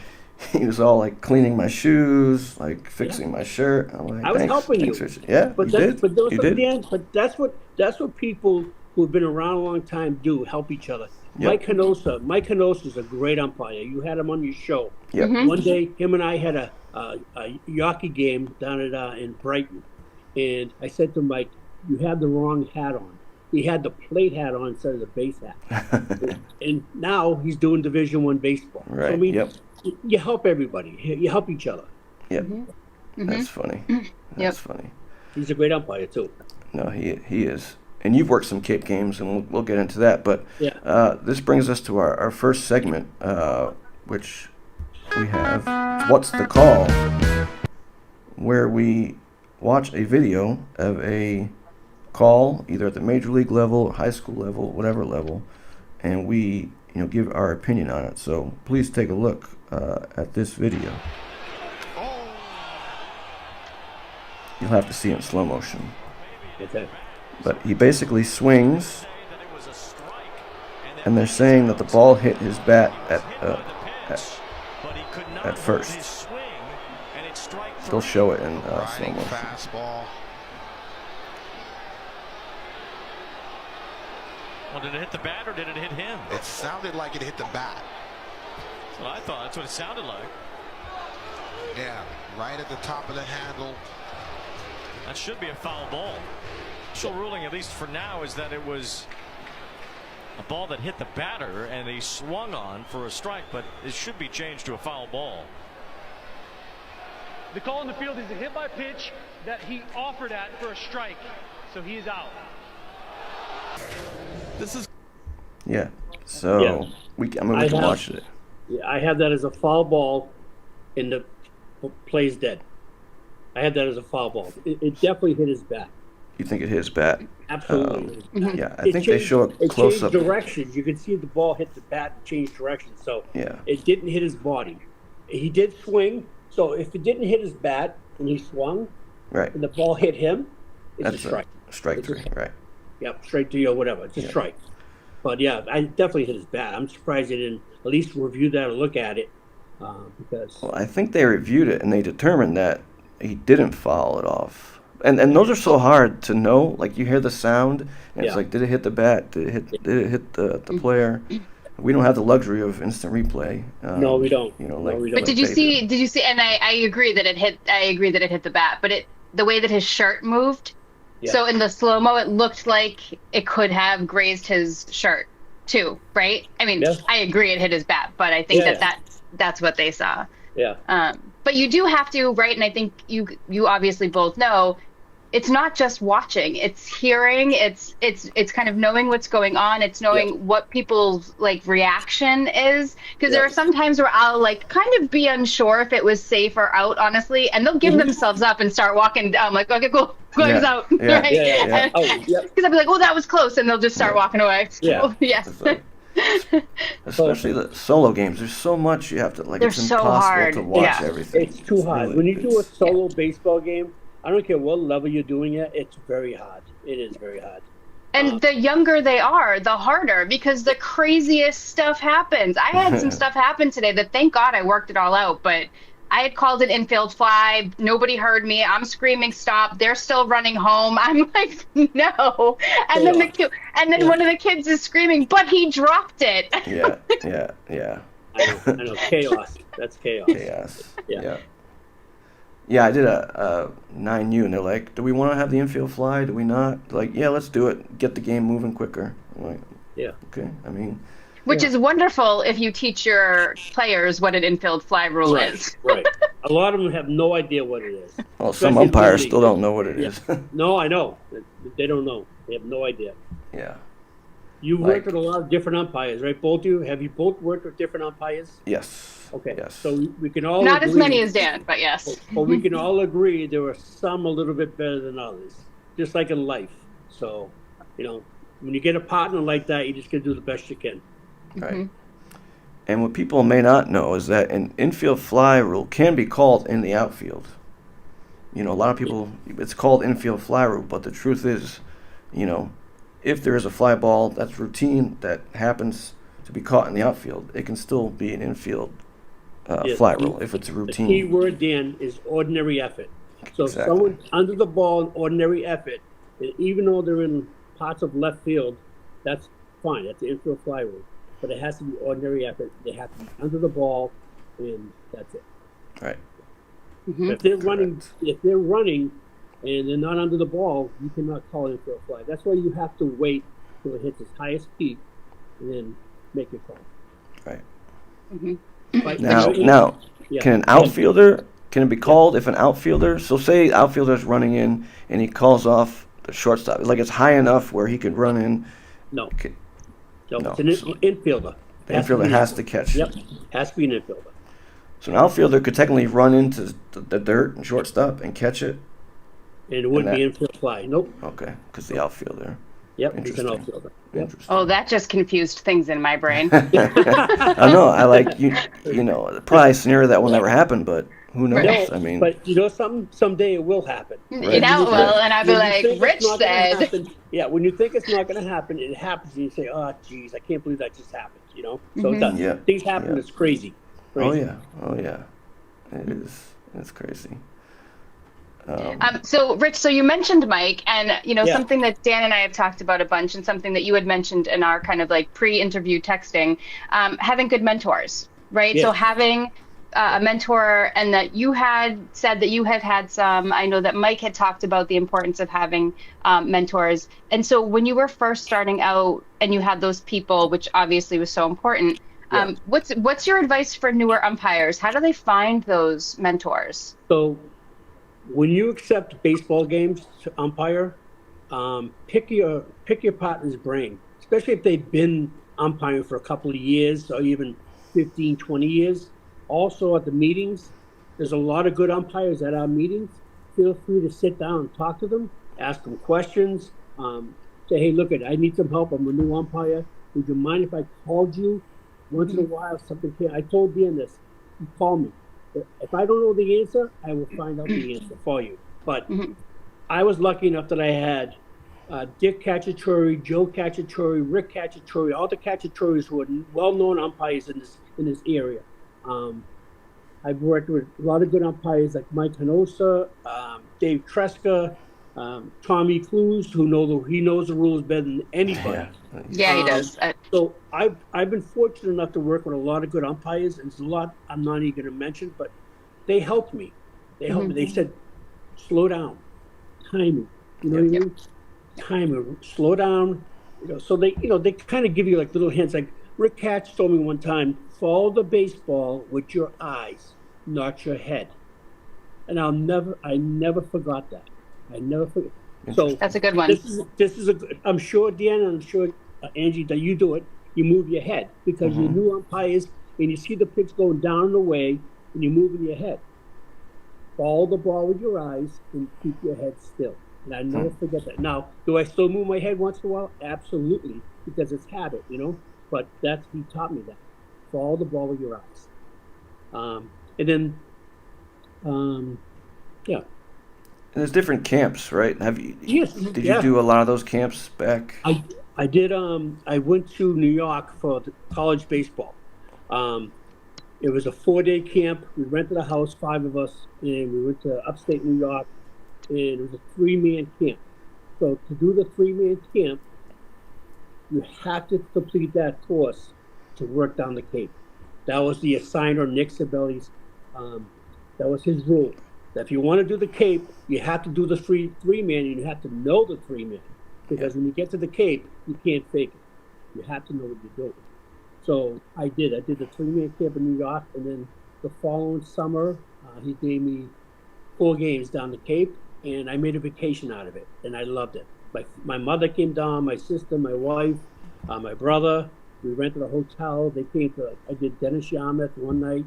he was all like cleaning my shoes, like fixing my shirt. I'm like, I was helping you. Rich. Yeah, but you did. But you did. Dan, but that's what people who have been around a long time do, help each other. Mike Canosa is a great umpire. You had him on your show. Yep. One day, him and I had a Yawkey game down at in Brighton, and I said to Mike, "You have the wrong hat on." He had the plate hat on instead of the base hat, and now he's doing Division I baseball. Right. So, I mean, you help everybody. You help each other. Yep. That's funny. That's funny. He's a great umpire too. No, he is. And you've worked some Cape games, and we'll get into that. But this brings us to our first segment, which we have What's the Call?, where we watch a video of a call, either at the major league level, or high school level, whatever level, and we give our opinion on it. So please take a look at this video. You'll have to see it in slow motion. Okay. But he basically swings, and they're saying that the ball hit his bat at first. They'll show it in slow motion. Fastball. Well, did it hit the bat or did it hit him? It sounded like it hit the bat. That's what I thought. That's what it sounded like. Yeah, right at the top of the handle. That should be a foul ball. Official ruling, at least for now, is that it was a ball that hit the batter and he swung on for a strike, but it should be changed to a foul ball. The call in the field is a hit by pitch that he offered at for a strike, so he is out. This is so we can watch it. Yeah, I have that as a foul ball, and the play's dead. I have that as a foul ball. It definitely hit his bat. You think it hit his bat? Absolutely. Yeah, I think they show a close up. It changed directions. You can see the ball hit the bat and change directions. So it didn't hit his body. He did swing. So if it didn't hit his bat and he swung, right, and the ball hit him, it's a strike. Strike three, right? Yep, straight to you or whatever. It's a strike. But yeah, I definitely hit his bat. I'm surprised they didn't at least review that or look at it, because. Well, I think they reviewed it and they determined that he didn't foul it off. And those are so hard to know. Like, you hear the sound, and it's like, did it hit the bat? Did it hit the player? We don't have the luxury of instant replay. No, we don't. No, we don't. But did you see? And I agree that it hit. I agree that it hit the bat. But the way that his shirt moved. Yeah. So in the slow mo, it looked like it could have grazed his shirt too, right? I mean, I agree it hit his bat, but I think that's what they saw. Yeah. But you do have to, right? And I think you obviously both know, it's not just watching; it's hearing. It's kind of knowing what's going on. It's knowing what people's reaction is. Because there are some times where I'll kind of be unsure if it was safe or out, honestly, and they'll give themselves up and start walking down. Like, okay, cool, goes out, right? Because I'll be like, oh, that was close, and they'll just start walking away. Yeah. Yes. Especially the solo games. There's so much you have to They're It's so impossible hard. to watch everything. It's too hard. Really, when you do a solo baseball game, I don't care what level you're doing it. It's very hard. It is very hard. And the younger they are, the harder, because the craziest stuff happens. I had some stuff happen today that, thank God, I worked it all out. But I had called an infield fly. Nobody heard me. I'm screaming, stop. They're still running home. I'm like, no. And then one of the kids is screaming, but he dropped it. Yeah. I know. Chaos. That's chaos. Yeah. Yeah, I did a 9U, and they're like, do we want to have the infield fly? Do we not? Like, yeah, let's do it. Get the game moving quicker. I'm like, okay. I mean, which is wonderful if you teach your players what an infield fly rule is. Right. A lot of them have no idea what it is. Well, some umpires still don't know what it is. No, I know. They don't know. They have no idea. Yeah. You've worked with a lot of different umpires, right? Both of you? Have you both worked with different umpires? Yes. Okay. Yes. So we can all Not agree, as many as Dan, but yes. But we can all agree there are some a little bit better than others, just like in life. So, when you get a partner like that, you just got to do the best you can. Right. And what people may not know is that an infield fly rule can be called in the outfield. A lot of people, it's called infield fly rule, but the truth is, if there is a fly ball that's routine that happens to be caught in the outfield, it can still be an infield fly rule if it's a routine. The key word, Dan, is ordinary effort. So if someone's under the ball in ordinary effort, and even though they're in parts of left field, that's fine. That's the infield fly rule. But it has to be ordinary effort. They have to be under the ball, and that's it. Right. If they're running and they're not under the ball, you cannot call it infield fly. That's why you have to wait till it hits its highest peak and then make your call. Right. Now, can an outfielder, can it be called if an outfielder, so say outfielder's running in and he calls off the shortstop, like it's high enough where he could run in? No, it's an infielder. The infielder has to catch. Yep, has to be an infielder. So an outfielder could technically run into the dirt and shortstop and catch it? And it wouldn't be infield fly. Nope. Okay, because the outfielder. Yep, he's an outfielder. Yep. Oh, that just confused things in my brain. I know. I like probably a scenario that will never happen, but who knows? No, but someday it will happen. Right? It will, and I'll be like, Rich said. When you think it's not going to happen, it happens, and you say, "Oh, geez, I can't believe that just happened." So it does. Yeah. Things happen. It's crazy. Oh yeah, it is. It's crazy. So Rich, you mentioned Mike, and something that Dan and I have talked about a bunch, and something that you had mentioned in our kind of like pre-interview texting, having good mentors, right? Yeah. So having a mentor, and that you had said that you had had some. I know that Mike had talked about the importance of having mentors, and so when you were first starting out and you had those people, which obviously was so important. What's your advice for newer umpires? How do they find those mentors? So, when you accept baseball games to umpire, pick your partner's brain, especially if they've been umpiring for a couple of years or even 15, 20 years. Also at the meetings, there's a lot of good umpires at our meetings. Feel free to sit down and talk to them, ask them questions, say, hey, look, I need some help. I'm a new umpire. Would you mind if I called you? Once in a while, something came. I told Dan this. You call me. If I don't know the answer, I will find out the answer for you. But I was lucky enough that I had Dick Cacciatore, Joe Cacciatore, Rick Cacciatore, all the Cacciatores who are well-known umpires in this area. I've worked with a lot of good umpires like Mike Hanosa, Dave Tresca, Tommy Clues, who knows the rules better than anybody. Yeah, he does. So I've been fortunate enough to work with a lot of good umpires, and there's a lot I'm not even going to mention, but they helped me. They said, slow down, timing. You know what I mean? Timing, slow down. So they kind of give you like little hints. Like Rick Katz told me one time, follow the baseball with your eyes, not your head. And I never forgot that. I never forget. So that's a good one. This is a good. I'm sure, Dan, and I'm sure, Angie, that you do it. You move your head because you're new umpires and you see the pitch going down and away, and you're moving your head. Follow the ball with your eyes and keep your head still. And I never forget that. Now, do I still move my head once in a while? Absolutely, because it's habit, But he taught me that. Follow the ball with your eyes. And then, And there's different camps, right? Yes. Did you do a lot of those camps back? I did. I went to New York for the college baseball. It was a 4-day camp. We rented a house, 5 of us, and we went to upstate New York. And it was a 3-man camp. So to do the 3-man camp, you have to complete that course to work down the Cape. That was the assigner, Nick Sabelli's. That was his rule. That if you want to do the Cape, you have to do the 3-man, and you have to know the 3-man. Because when you get to the Cape, you can't fake it. You have to know what you're doing. So I did. I did the 3-man camp in New York, and then the following summer, he gave me 4 games down the Cape, and I made a vacation out of it, and I loved it. My mother came down, my sister, my wife, my brother. We rented a hotel. They came to. I did Dennis Yarmouth one night.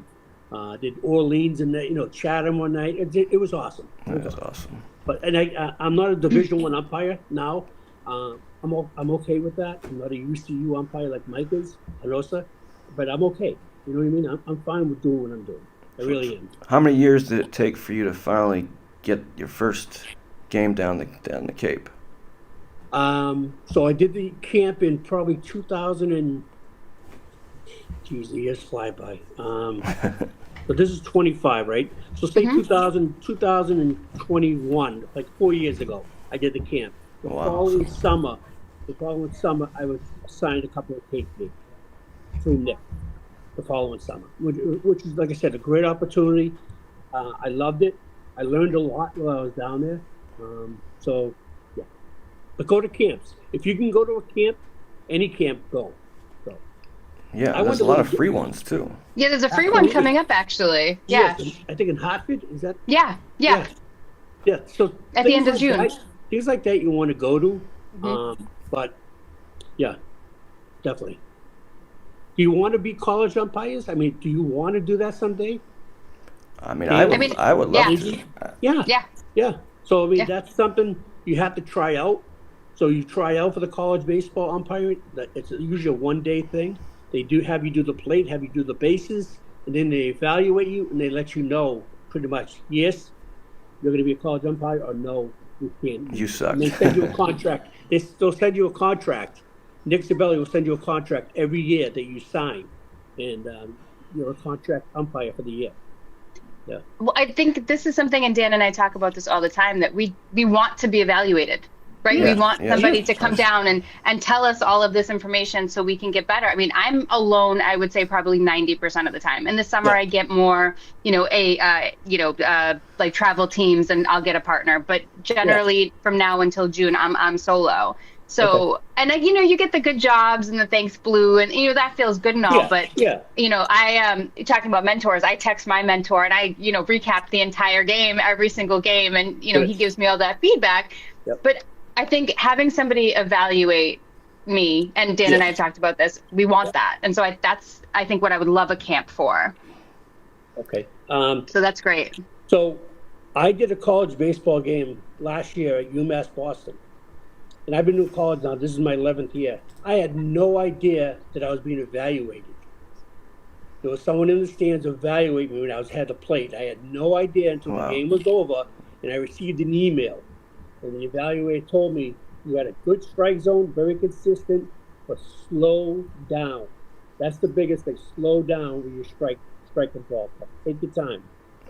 Did Orleans and Chatham one night. It was awesome. That was awesome. But I'm not a Division I umpire now. I'm okay with that. I'm not a UCU umpire like Mike is, Anosa, but I'm okay. You know what I mean? I'm fine with doing what I'm doing. I really am. How many years did it take for you to finally get your first game down the Cape? So I did the camp in probably 2000 and. Geez, the years fly by. But this is 25, right? So say 2021, like 4 years ago, I did the camp. The following summer, I was assigned a couple of Cape games through Nick. The following summer, which is, like I said, a great opportunity. I loved it. I learned a lot while I was down there. So, yeah. But go to camps. If you can go to a camp, any camp, go. So. Yeah, there's a lot of free ones, too. Yeah, there's a free one coming up, actually. Yeah. Yes, I think in Hartford, is that? Yeah. So at the end of June. Things like that you want to go to. But, yeah, definitely. Do you want to be college umpires? I mean, do you want to do that someday? I would love to. Yeah. So, I mean, that's something you have to try out. So you try out for the college baseball umpiring. It's usually a one-day thing. They do have you do the plate, have you do the bases, and then they evaluate you, and they let you know pretty much, yes, you're going to be a college umpire, or no, you can't. You suck. And they send you a contract. They'll send you a contract. Nick Sabelli will send you a contract every year that you sign, and you're a contract umpire for the year. Yeah. Well, I think this is something, and Dan and I talk about this all the time, that we want to be evaluated, right? Yeah. We want somebody to come down and tell us all of this information so we can get better. I mean, I'm alone, I would say probably 90% of the time. In the summer, I get more, like travel teams, and I'll get a partner. But generally, from now until June, I'm solo. So, and you get the good jobs and the thanks blue, and that feels good and all. But I talking about mentors, I text my mentor and I recap the entire game, every single game, and he gives me all that feedback. But I think having somebody evaluate me, and Dan and I have talked about this, we want that, and so that's I think what I would love a camp for. Okay. So that's great. So I did a college baseball game last year at UMass Boston. And I've been to college now. This is my 11th year. I had no idea that I was being evaluated. There was someone in the stands evaluating me when I had the plate. I had no idea until the game was over, and I received an email. And the evaluator told me, you had a good strike zone, very consistent, but slow down. That's the biggest thing. Slow down when you strike the ball. Take your time.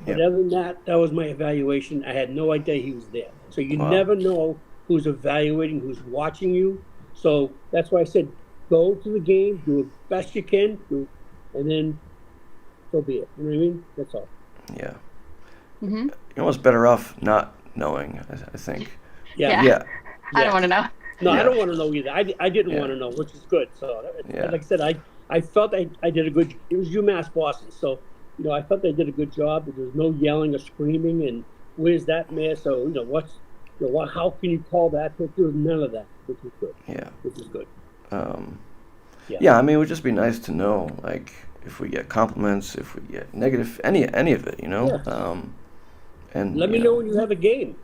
But other than that, that was my evaluation. I had no idea he was there. So you never know who's evaluating, who's watching you. So that's why I said, go to the game, do the best you can, and then so be it. You know what I mean? That's all. Yeah. You're almost better off not knowing, I think. Yeah. I don't want to know. No, I don't want to know either. I didn't want to know, which is good. So, like I said, I felt I did a good. It was UMass Boston, so I felt I did a good job. There was no yelling or screaming, and where's that miss? So how can you call that? There was none of that, which is good. Yeah. Which is good. I mean, it would just be nice to know, like, if we get compliments, if we get negative, any of it, and let me know when you have a game.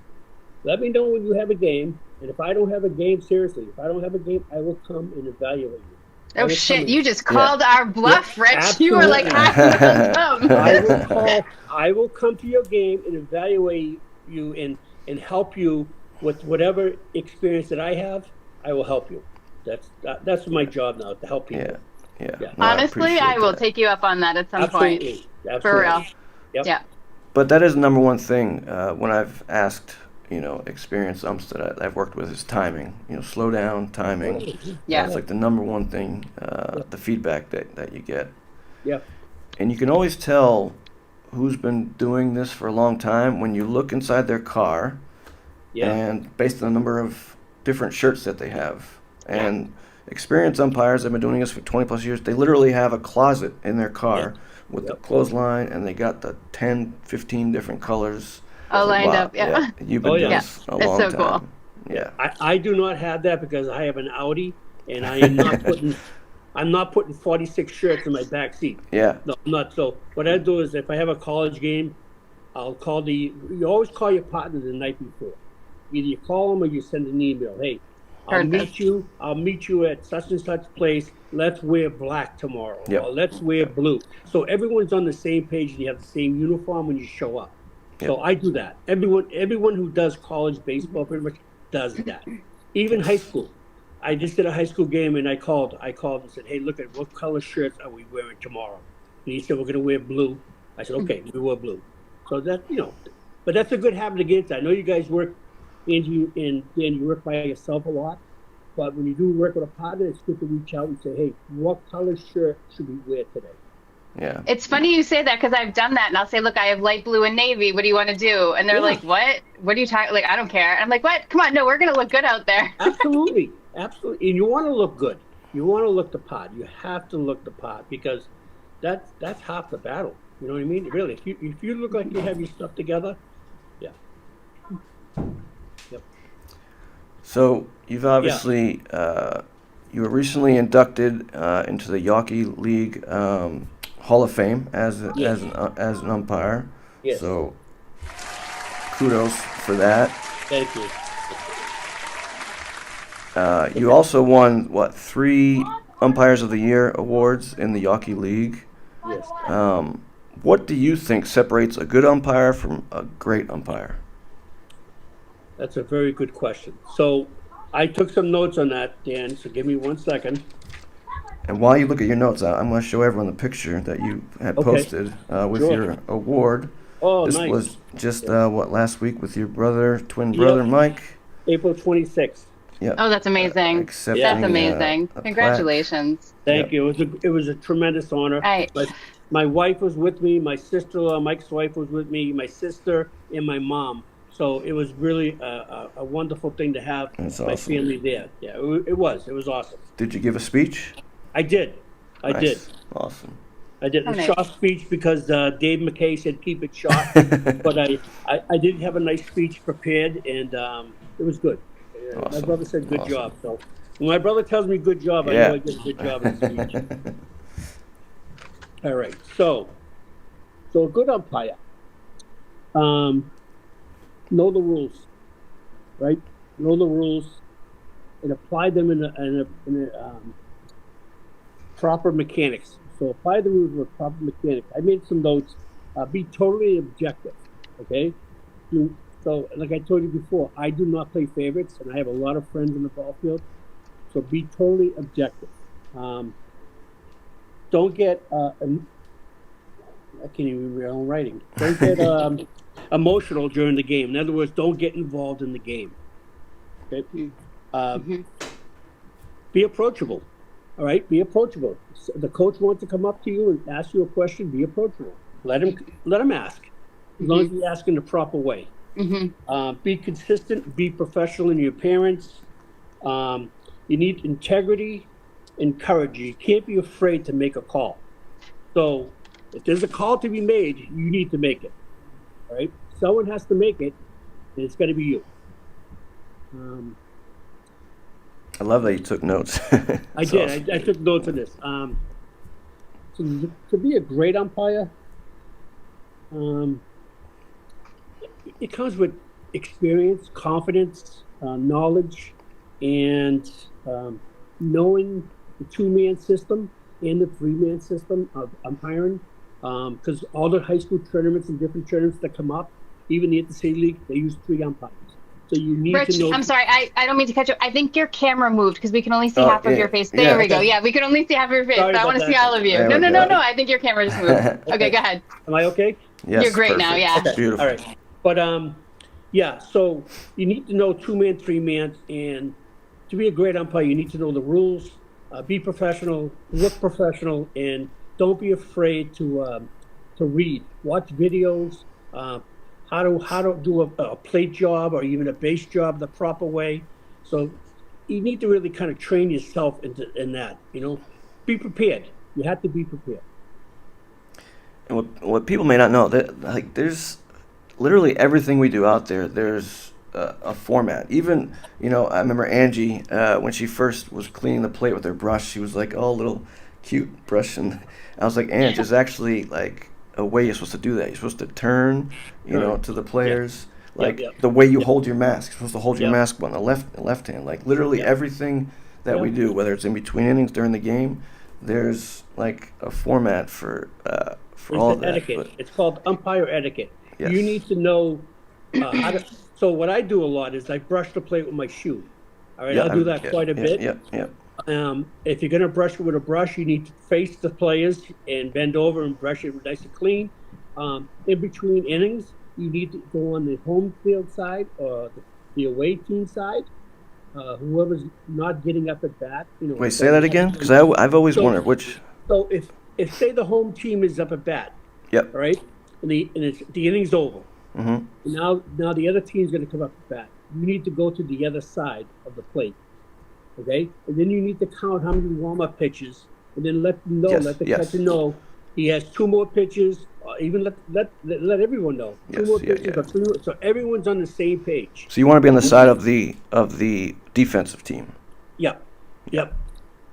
Let me know when you have a game, and if I don't have a game, seriously, I will come and evaluate you. Oh shit! You just called our bluff, Rich. Absolutely. You were like, I will come to your game and evaluate you and help you with whatever experience that I have. I will help you. That's my job now, to help people. Yeah. No, honestly, I will take you up on that at some point. Absolutely. For real. Yep. Yeah. But that is the number one thing when I've asked, experienced umps that I've worked with is timing. Slow down, timing. Yeah. That's like the number one thing, the feedback that you get. Yeah. And you can always tell who's been doing this for a long time when you look inside their car, and based on the number of different shirts that they have. And experienced umpires have been doing this for 20 plus years. They literally have a closet in their car with the clothesline, and they got the 10, 15 different colors all lined up. You've been doing this a long time. Cool. Yeah. I do not have that because I have an Audi, and I am not putting I'm not putting 46 shirts in my back seat. Yeah. No, I'm not. So what I do is if I have a college game, I'll call you always call your partner the night before. Either you call them or you send an email. Hey, I'll meet you at such and such place. Let's wear black tomorrow. Yep. Or let's wear blue. So everyone's on the same page and you have the same uniform when you show up. Yep. So I do that. Everyone who does college baseball pretty much does that. Even high school. I just did a high school game and I called and said, hey, look at what color shirts are we wearing tomorrow? And he said, we're going to wear blue. I said, okay, we wear blue. So that, but that's a good habit to get into. I know you guys work, Angie and Dan, you work by yourself a lot. But when you do work with a partner, it's good to reach out and say, hey, what color shirt should we wear today? Yeah. It's funny you say that because I've done that, and I'll say, look, I have light blue and navy. What do you want to do? And they're like, what? What are you talking? Like, I don't care. And I'm like, what? Come on, no, we're gonna look good out there. Absolutely, absolutely. And you want to look good. You want to look the part. You have to look the part because that's half the battle. You know what I mean? Really, if you look like you have your stuff together, yeah. Yep. So you've obviously you were recently inducted into the Yawkey League Hall of Fame as an umpire. Yes. So kudos for that. Thank you. You also won 3 Umpires of the Year awards in the Yawkey League. Yes. What do you think separates a good umpire from a great umpire? That's a very good question. So I took some notes on that, Dan, so give me 1 second. And while you look at your notes, I'm going to show everyone the picture that you had posted with your award. Oh, this nice. was just, last week with your twin brother, Mike? April 26th. Yeah. Oh, that's amazing. Accepting, That's amazing. a Congratulations. Thank you. It was a tremendous honor. Right. My wife was with me. My sister-in-law, Mike's wife, was with me. My sister and my mom. So it was really a wonderful thing to have my family there. Yeah, it was. It was awesome. Did you give a speech? I did. I did. Awesome. I did a short speech because Dave McKay said keep it short. But I did have a nice speech prepared, and it was good. Awesome. My brother said good job. So when my brother tells me good job, I know I did a good job in the speech. All right. So a good umpire. Know the rules, right? Know the rules and apply them in a proper mechanics. So apply the rules with proper mechanics. I made some notes. Be totally objective, okay? So like I told you before, I do not play favorites, and I have a lot of friends in the ball field. So be totally objective. Don't get I can't even read my own writing. Don't get emotional during the game. In other words, don't get involved in the game. Okay? Be approachable. All right? Be approachable. The coach wants to come up to you and ask you a question. Be approachable. Let him ask, as long as you ask in the proper way. Be consistent. Be professional in your appearance. You need integrity and courage. You can't be afraid to make a call. So if there's a call to be made, you need to make it. All right? Someone has to make it, and it's going to be you. I love that you took notes. I did. Awesome. I took notes of this. So to be a great umpire, it comes with experience, confidence, knowledge, and knowing the 2-man system and the 3-man system of umpiring. Because all the high school tournaments and different tournaments that come up, even the Intercity League, they use 3 umpires. So you need Rich, to know. I'm sorry, I don't mean to cut you. I think your camera moved because we can only see half of your face. There we go. Yeah, we can only see half of your face. Sorry I want to see all of you. No. I think your camera just moved. Okay, go ahead. Am I okay? Yes, you're great perfect. now. Yeah. Okay. Beautiful. All right. But yeah. So you need to know 2-man, 3-man, and to be a great umpire, you need to know the rules. Be professional. Look professional, and don't be afraid to read. Watch videos. How to do a plate job or even a base job the proper way. So you need to really kind of train yourself in that. Be prepared. You have to be prepared. And what people may not know, that there's literally everything we do out there. There's a format. Even, I remember Angie, when she first was cleaning the plate with her brush, she was like, oh, little cute brush. And I was like, Angie, there's actually like a way you're supposed to do that. You're supposed to turn, to the players. Like the way you hold your mask. You're supposed to hold your mask on the left hand. Like literally everything that we do, whether it's in between innings, during the game, there's like a format for all of that. Etiquette. It's called umpire etiquette. Yes. You need to know how to. So what I do a lot is I brush the plate with my shoe. All right, I'll do that quite a bit. If you're going to brush it with a brush, you need to face the players and bend over and brush it nice and clean. In between innings, you need to go on the home field side or the away team side. Whoever's not getting up at bat. Wait, say that again? Because I've always wondered which. So if say the home team is up at bat. Yep. All right, and the inning's over. Mm-hmm. Now the other team's going to come up at bat. You need to go to the other side of the plate. Okay, and then you need to count how many warm-up pitches, and then let the catcher know he has 2 more pitches. Even let everyone know 2 more pitches, or 3 more, so everyone's on the same page. So you want to be on the side of the defensive team. Yep.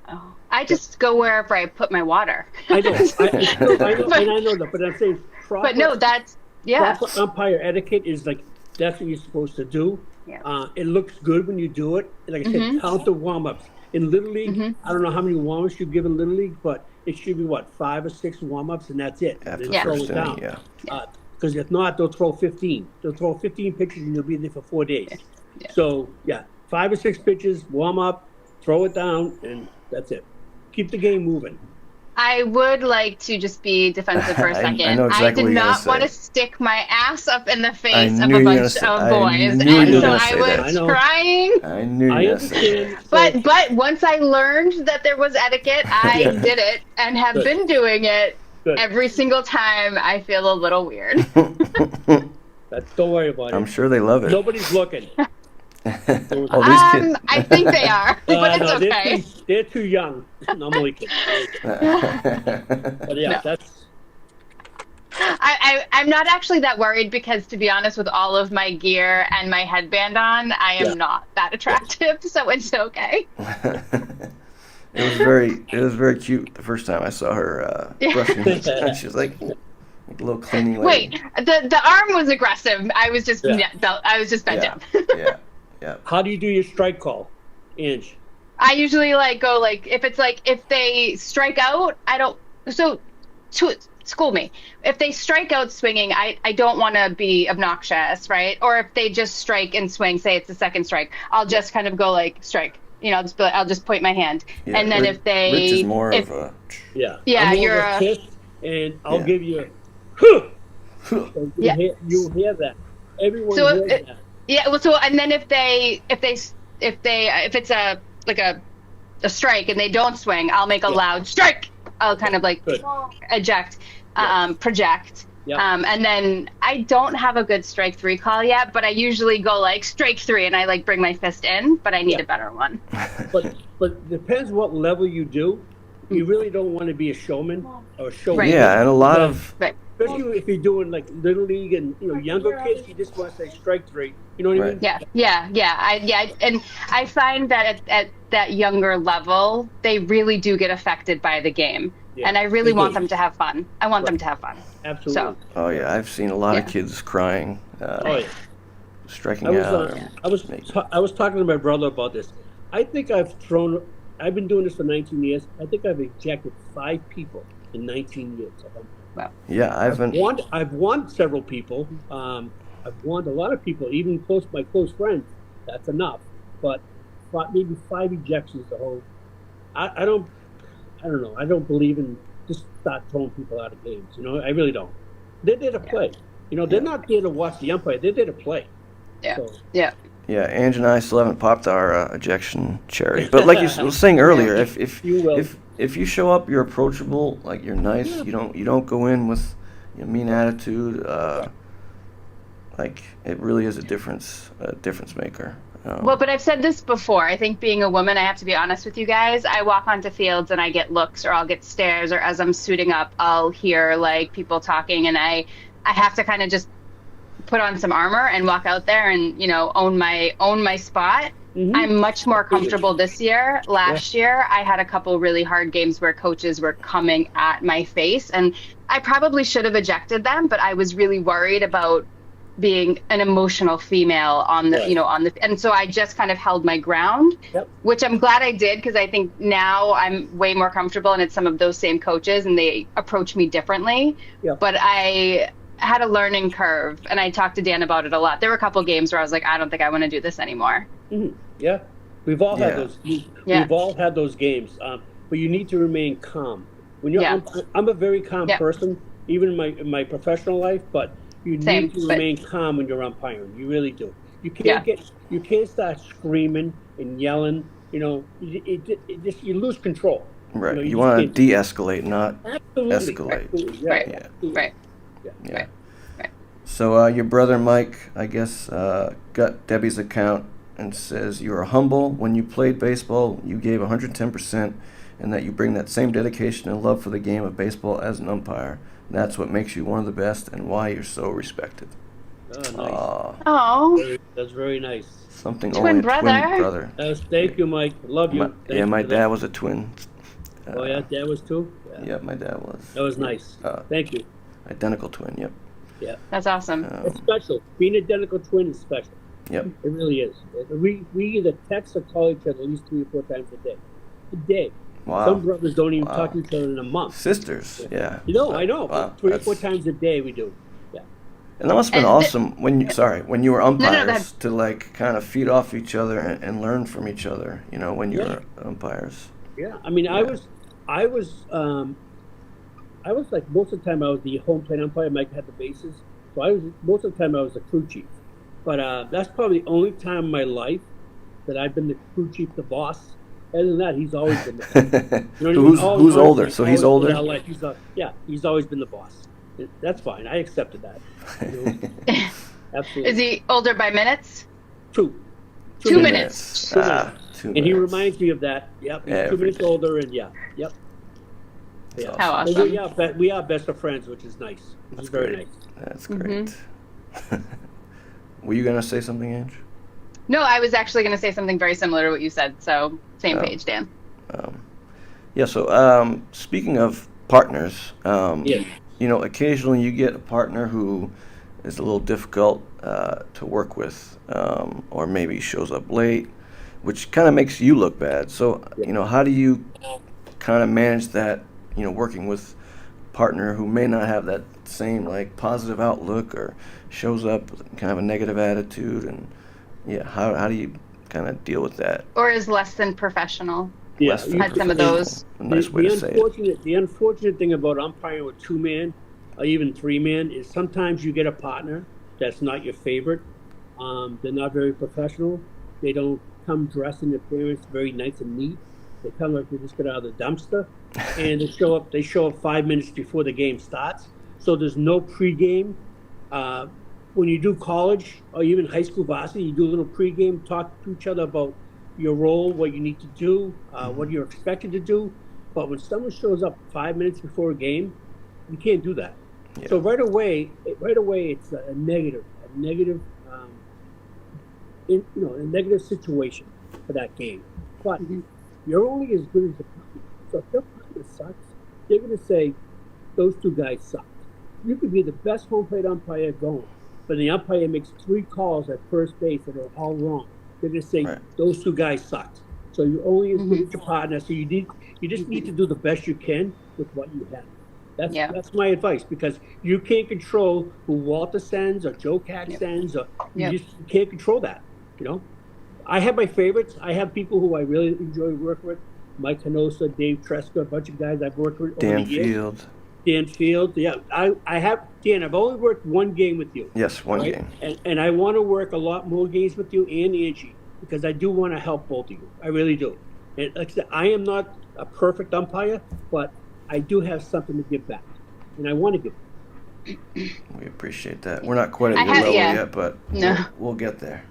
Oh, I just go wherever I put my water. I know, and I know that, but I'm saying proper. But no, that's proper umpire etiquette is like that's what you're supposed to do. Yeah. It looks good when you do it. Like I said, count the warm-ups. In Little League, I don't know how many warm-ups you give in Little League, but it should be, 5 or 6 warm-ups, and that's it. After Then the first inning, Because if not, they'll throw 15. They'll throw 15 pitches, and you'll be there for 4 days. Yeah. So, 5 or 6 pitches, warm up, throw it down, and that's it. Keep the game moving. I would like to just be defensive for a second. I know exactly I did not want to stick my ass up in the face of a bunch of boys, and so I was trying. I knew you were going to say that. But once I learned that there was etiquette, I did it and have been doing it every single time. I feel a little weird. Don't worry about it. I'm sure they love it. Nobody's looking. These kids. I think they are, but it's okay. They're too young. No, I'm only kidding. But that's. I'm not actually that worried because, to be honest, with all of my gear and my headband on, I am not that attractive, so it's okay. It was very cute the first time I saw her brushing. She was like a little cleaning lady. Wait, the arm was aggressive. I was just bent down. Yeah. How do you do your strike call, Ange? I usually go if they strike out, I don't. So, school me. If they strike out swinging, I don't want to be obnoxious, right? Or if they just strike and swing, say it's the second strike, I'll just kind of go strike. I'll just point my hand, and then if they Rich is more of a you're a kiss, and I'll give you a so you'll hear that. Everyone hears that. Yeah, well, so and then if it's a strike and they don't swing, I'll make a loud strike. I'll kind of eject, project. And then I don't have a good strike 3 call yet, but I usually go strike 3 and I bring my fist in, but I need a better one. But depends what level you do. You really don't want to be a showman or a showman. Right. Yeah, and a lot of. Right. Especially if you're doing Little League and younger kids, you just want to say strike 3. You know what I mean? Yeah. And I find that at that younger level, they really do get affected by the game, and I really want them to have fun. I want them to have fun. Absolutely. So. Oh yeah, I've seen a lot of kids crying, striking out. I was talking to my brother about this. I think I've been doing this for 19 years. I think I've ejected 5 people in 19 years. Wow. Yeah, I've won several people. I've won a lot of people, even my close friends. That's enough. But maybe 5 ejections the whole. I don't know. I don't believe in just start throwing people out of games. I really don't. They're there to play. They're not there to watch the umpire. They're there to play. Yeah. So. Yeah. Yeah, Ange and I still haven't popped our ejection cherry. But like you were saying earlier, if you show up, you're approachable, you're nice. You don't go in with a mean attitude. It really is a difference maker. Well, but I've said this before. I think being a woman, I have to be honest with you guys. I walk onto fields and I get looks, or I'll get stares, or as I'm suiting up, I'll hear people talking, and I have to kind of just put on some armor and walk out there and, own my spot. Mm-hmm. I'm much more comfortable this year. Last year, I had a couple really hard games where coaches were coming at my face, and I probably should have ejected them, but I was really worried about being an emotional female and so I just kind of held my ground, which I'm glad I did, because I think now I'm way more comfortable, and it's some of those same coaches and they approach me differently. But I had a learning curve, and I talked to Dan about it a lot. There were a couple games where I was like, I don't think I want to do this anymore. Mm-hmm. Yeah, we've all had those. We've all had those games, but you need to remain calm. When you're, I'm a very calm person, even in my professional life. But you need to remain calm when you're umpiring. You really do. You can't start screaming and yelling. You lose control. Right. You want to de-escalate, not escalate. Absolutely. Right. So your brother Mike, I guess, got Debbie's account and says you are humble. When you played baseball, you gave 110%, and that you bring that same dedication and love for the game of baseball as an umpire. And that's what makes you one of the best, and why you're so respected. Oh, nice. Oh, that's very nice. Something twin only brother. A twin brother. Thank you, Mike. Love you. My dad was a twin. Dad was too? Yeah, my dad was. That was nice. Thank you. Identical twin, yep. Yeah. That's awesome. It's special. Being an identical twin is special. Yep. It really is. We either text or call each other at least 3 or 4 times a day. Wow. Some brothers don't even talk to each other in a month. Sisters, yeah. I know. Wow. 3 or 4 times a day we do. Yeah. And that must have been awesome when you were umpires to like kind of feed off each other and learn from each other. When you were umpires. Yeah. I mean, I was like, most of the time I was the home plate umpire. Mike had the bases, so most of the time I was the crew chief. But that's probably the only time in my life that I've been the crew chief, the boss. Other than that, he's always been the boss. Who's older? So he's older? He's always been the boss. That's fine. I accepted that. Absolutely. Is he older by minutes? 2 minutes. 2 minutes. And he reminds me of that. Yep. He's 2 minutes older, and yep. Yeah. How awesome. So we are best of friends, which is nice. That's very nice. That's great. Were you going to say something, Ange? No, I was actually going to say something very similar to what you said. So same page, Dan. So speaking of partners, occasionally you get a partner who is a little difficult to work with, or maybe shows up late, which kind of makes you look bad. So, how do you kind of manage that, working with a partner who may not have that same like positive outlook or shows up with kind of a negative attitude, and how do you kind of deal with that? Or is less than professional? Yeah, had some of those. A nice way to say it. The unfortunate thing about umpiring with 2-man or even 3-man is sometimes you get a partner that's not your favorite. They're not very professional. They don't come dressed in appearance very nice and neat. They come like they just got out of the dumpster, and they show up 5 minutes before the game starts. So there's no pregame. When you do college or even high school varsity, you do a little pregame, talk to each other about your role, what you need to do, what you're expected to do. But when someone shows up 5 minutes before a game, you can't do that. Yeah. So right away, it's a negative situation for that game. But you're only as good as the partner. So if your partner sucks, they're going to say, those 2 guys suck. You could be the best home plate umpire going, but the umpire makes 3 calls at first base that are all wrong. They're going to say, those 2 guys sucked. So you're only as good as your partner. So you just need to do the best you can with what you have. That's my advice, because you can't control who Walter sends or Joe Cack sends, or you can't control that. I have my favorites. I have people who I really enjoy working with: Mike Canosa, Dave Tresca, a bunch of guys I've worked with over the years. Dan Field. Yeah, I have. Dan, I've only worked 1 game with you. Yes, one game. And I want to work a lot more games with you and Angie, because I do want to help both of you. I really do. And like I said, I am not a perfect umpire, but I do have something to give back, and I want to give back. We appreciate that. We're not quite at your level yet, but we'll get there.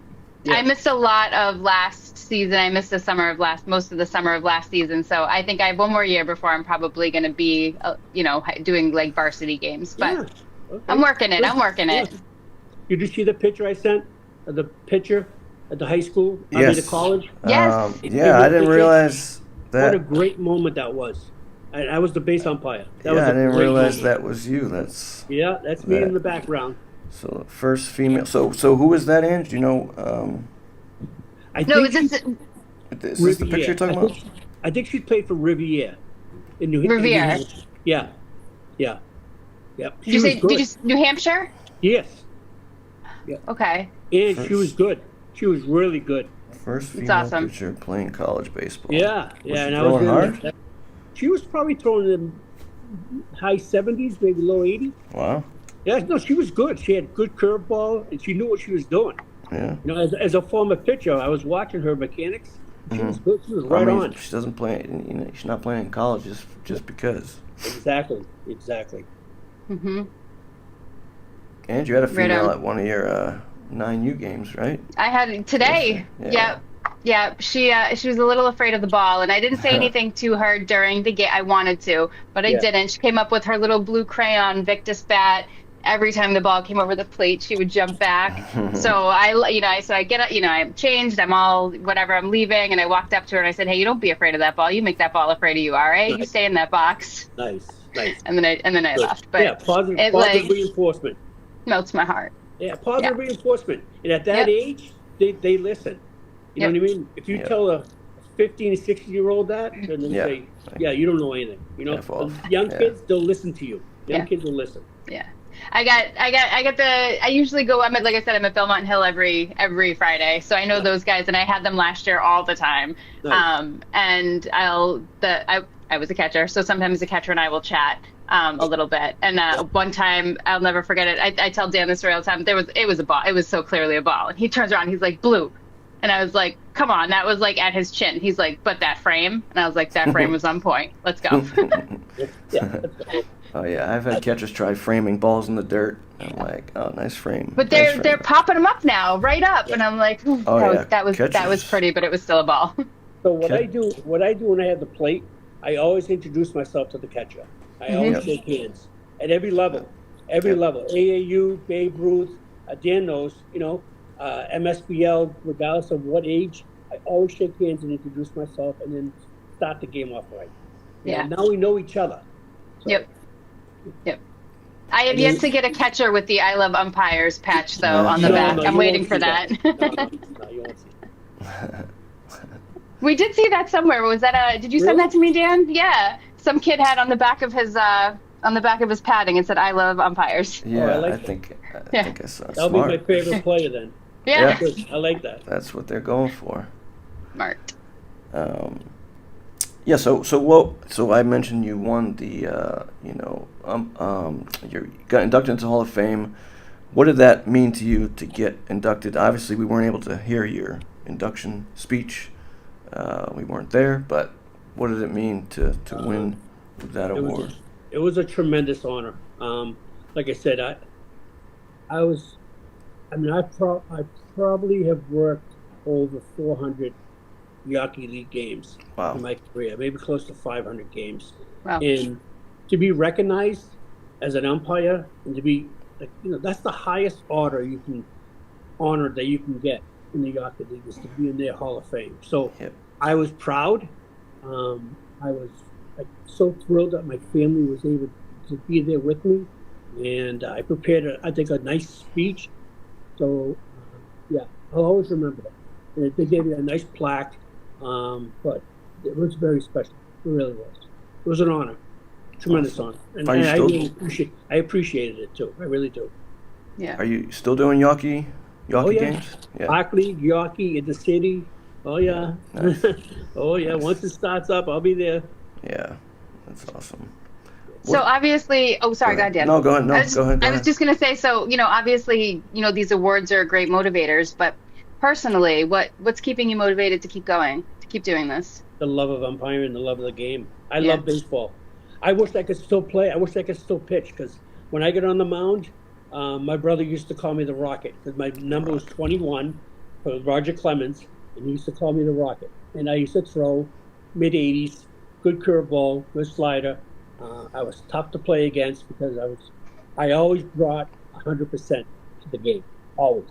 Yeah. I missed a lot of last season. I missed most of the summer of last season. So I think I have 1 more year before I'm probably going to be, doing like varsity games. But I'm working it. You see the picture I sent? Of the picture at the high school? Yes. I mean, the college? Yes. Yeah, I didn't realize that. What a great moment that was. I was the base umpire. That was I a didn't great realize moment. that was you. That's me in the background. So first female. So who is that, Ange? Do you know? Is this the picture you're talking about? I think she played for Riviera in New Riviera? Yeah. Yep. Did you say New Hampshire? Yes. Yeah. Okay. And she was good. She was really good. First female pitcher playing college baseball. Yeah. Was and she I was throwing hard? She was probably throwing in high 70s, maybe low 80s. Wow. Yeah, no, she was good. She had good curveball, and she knew what she was doing. Yeah. You know, as a former pitcher, I was watching her mechanics. She was good. She was right on. She doesn't play. She's not playing in college just because. Exactly. Mm-hmm. And you had a female at one of your 9U games, right? I had today. Yeah. Yeah. She was a little afraid of the ball, and I didn't say anything to her during the game. I wanted to, but I didn't. She came up with her little blue crayon Victus bat. Every time the ball came over the plate, she would jump back. So I get up, I'm changed, I'm all whatever, I'm leaving, and I walked up to her and I said, "Hey, you don't be afraid of that ball. You make that ball afraid of you, all right? Nice. You stay in that box." Nice. And then I left. But positive reinforcement melts my heart. Yeah, positive reinforcement. And at that age, they listen. You know what I mean? If you tell a 15 or 16-year-old that, then they say, you don't know anything. You know, young kids, they'll listen to you. Young kids will listen. Yeah. I usually go, like I said, I'm at Belmont Hill every Friday. So I know those guys, and I had them last year all the time. Nice. And I was a catcher. So sometimes the catcher and I will chat a little bit. And one time, I'll never forget it. I tell Dan this story all the time. It was a ball. It was so clearly a ball. And he turns around, he's like, "Blue." And I was like, "Come on." That was like at his chin. He's like, "But that frame." And I was like, "That frame was on point. Let's go." Oh yeah, I've had catchers try framing balls in the dirt. I'm like, "Oh, nice frame." But they're popping them up now, right up, and I'm like, that was pretty, but it was still a ball. So what I do when I have the plate, I always introduce myself to the catcher. I always shake hands at every level, AAU, Babe Ruth, Dan knows, MSBL, regardless of what age. I always shake hands and introduce myself, and then start the game off right. Now we know each other. So, Yep. I have yet to get a catcher with the "I love umpires" patch though on the back. I'm waiting for that. No, you won't see that. We did see that somewhere. Was that did you send that to me, Dan? Yeah. Some kid had on the back of his padding and said "I love umpires." Yeah, I think I saw. That'll be my favorite player then. Yeah. I like that. That's what they're going for. Smart. So I mentioned you won the you got inducted into the Hall of Fame. What did that mean to you to get inducted? Obviously, we weren't able to hear your induction speech. We weren't there, but what did it mean to win that award? It was a tremendous honor. Like I said, I probably have worked over 400 Yawkey League games in my career, maybe close to 500 games. Wow. And to be recognized as an umpire and to be, that's the highest honor that you can get in the Yawkey League, is to be in their Hall of Fame. So I was proud. I was so thrilled that my family was able to be there with me. And I prepared, I think, a nice speech. So, I'll always remember that. And they gave me a nice plaque. But it was very special. It really was. It was an honor, tremendous honor, and I really appreciated it too. I really do. Yeah. Are you still doing Yawkey games? Yeah. Park League, Yawkey, Intercity. Oh yeah. Nice. Oh yeah. Once it starts up, I'll be there. Yeah, that's awesome. So obviously, sorry, go ahead, Dan. No, go ahead. No, go ahead. I was just gonna say, so obviously, these awards are great motivators, but personally, what's keeping you motivated to keep going, to keep doing this? The love of umpiring, the love of the game. I love baseball. I wish I could still play. I wish I could still pitch, because when I get on the mound, my brother used to call me the Rocket, because my number was 21 for Roger Clemens, and he used to call me the Rocket. And I used to throw mid-80s, good curveball, good slider. I was tough to play against because I always brought 100% to the game. always.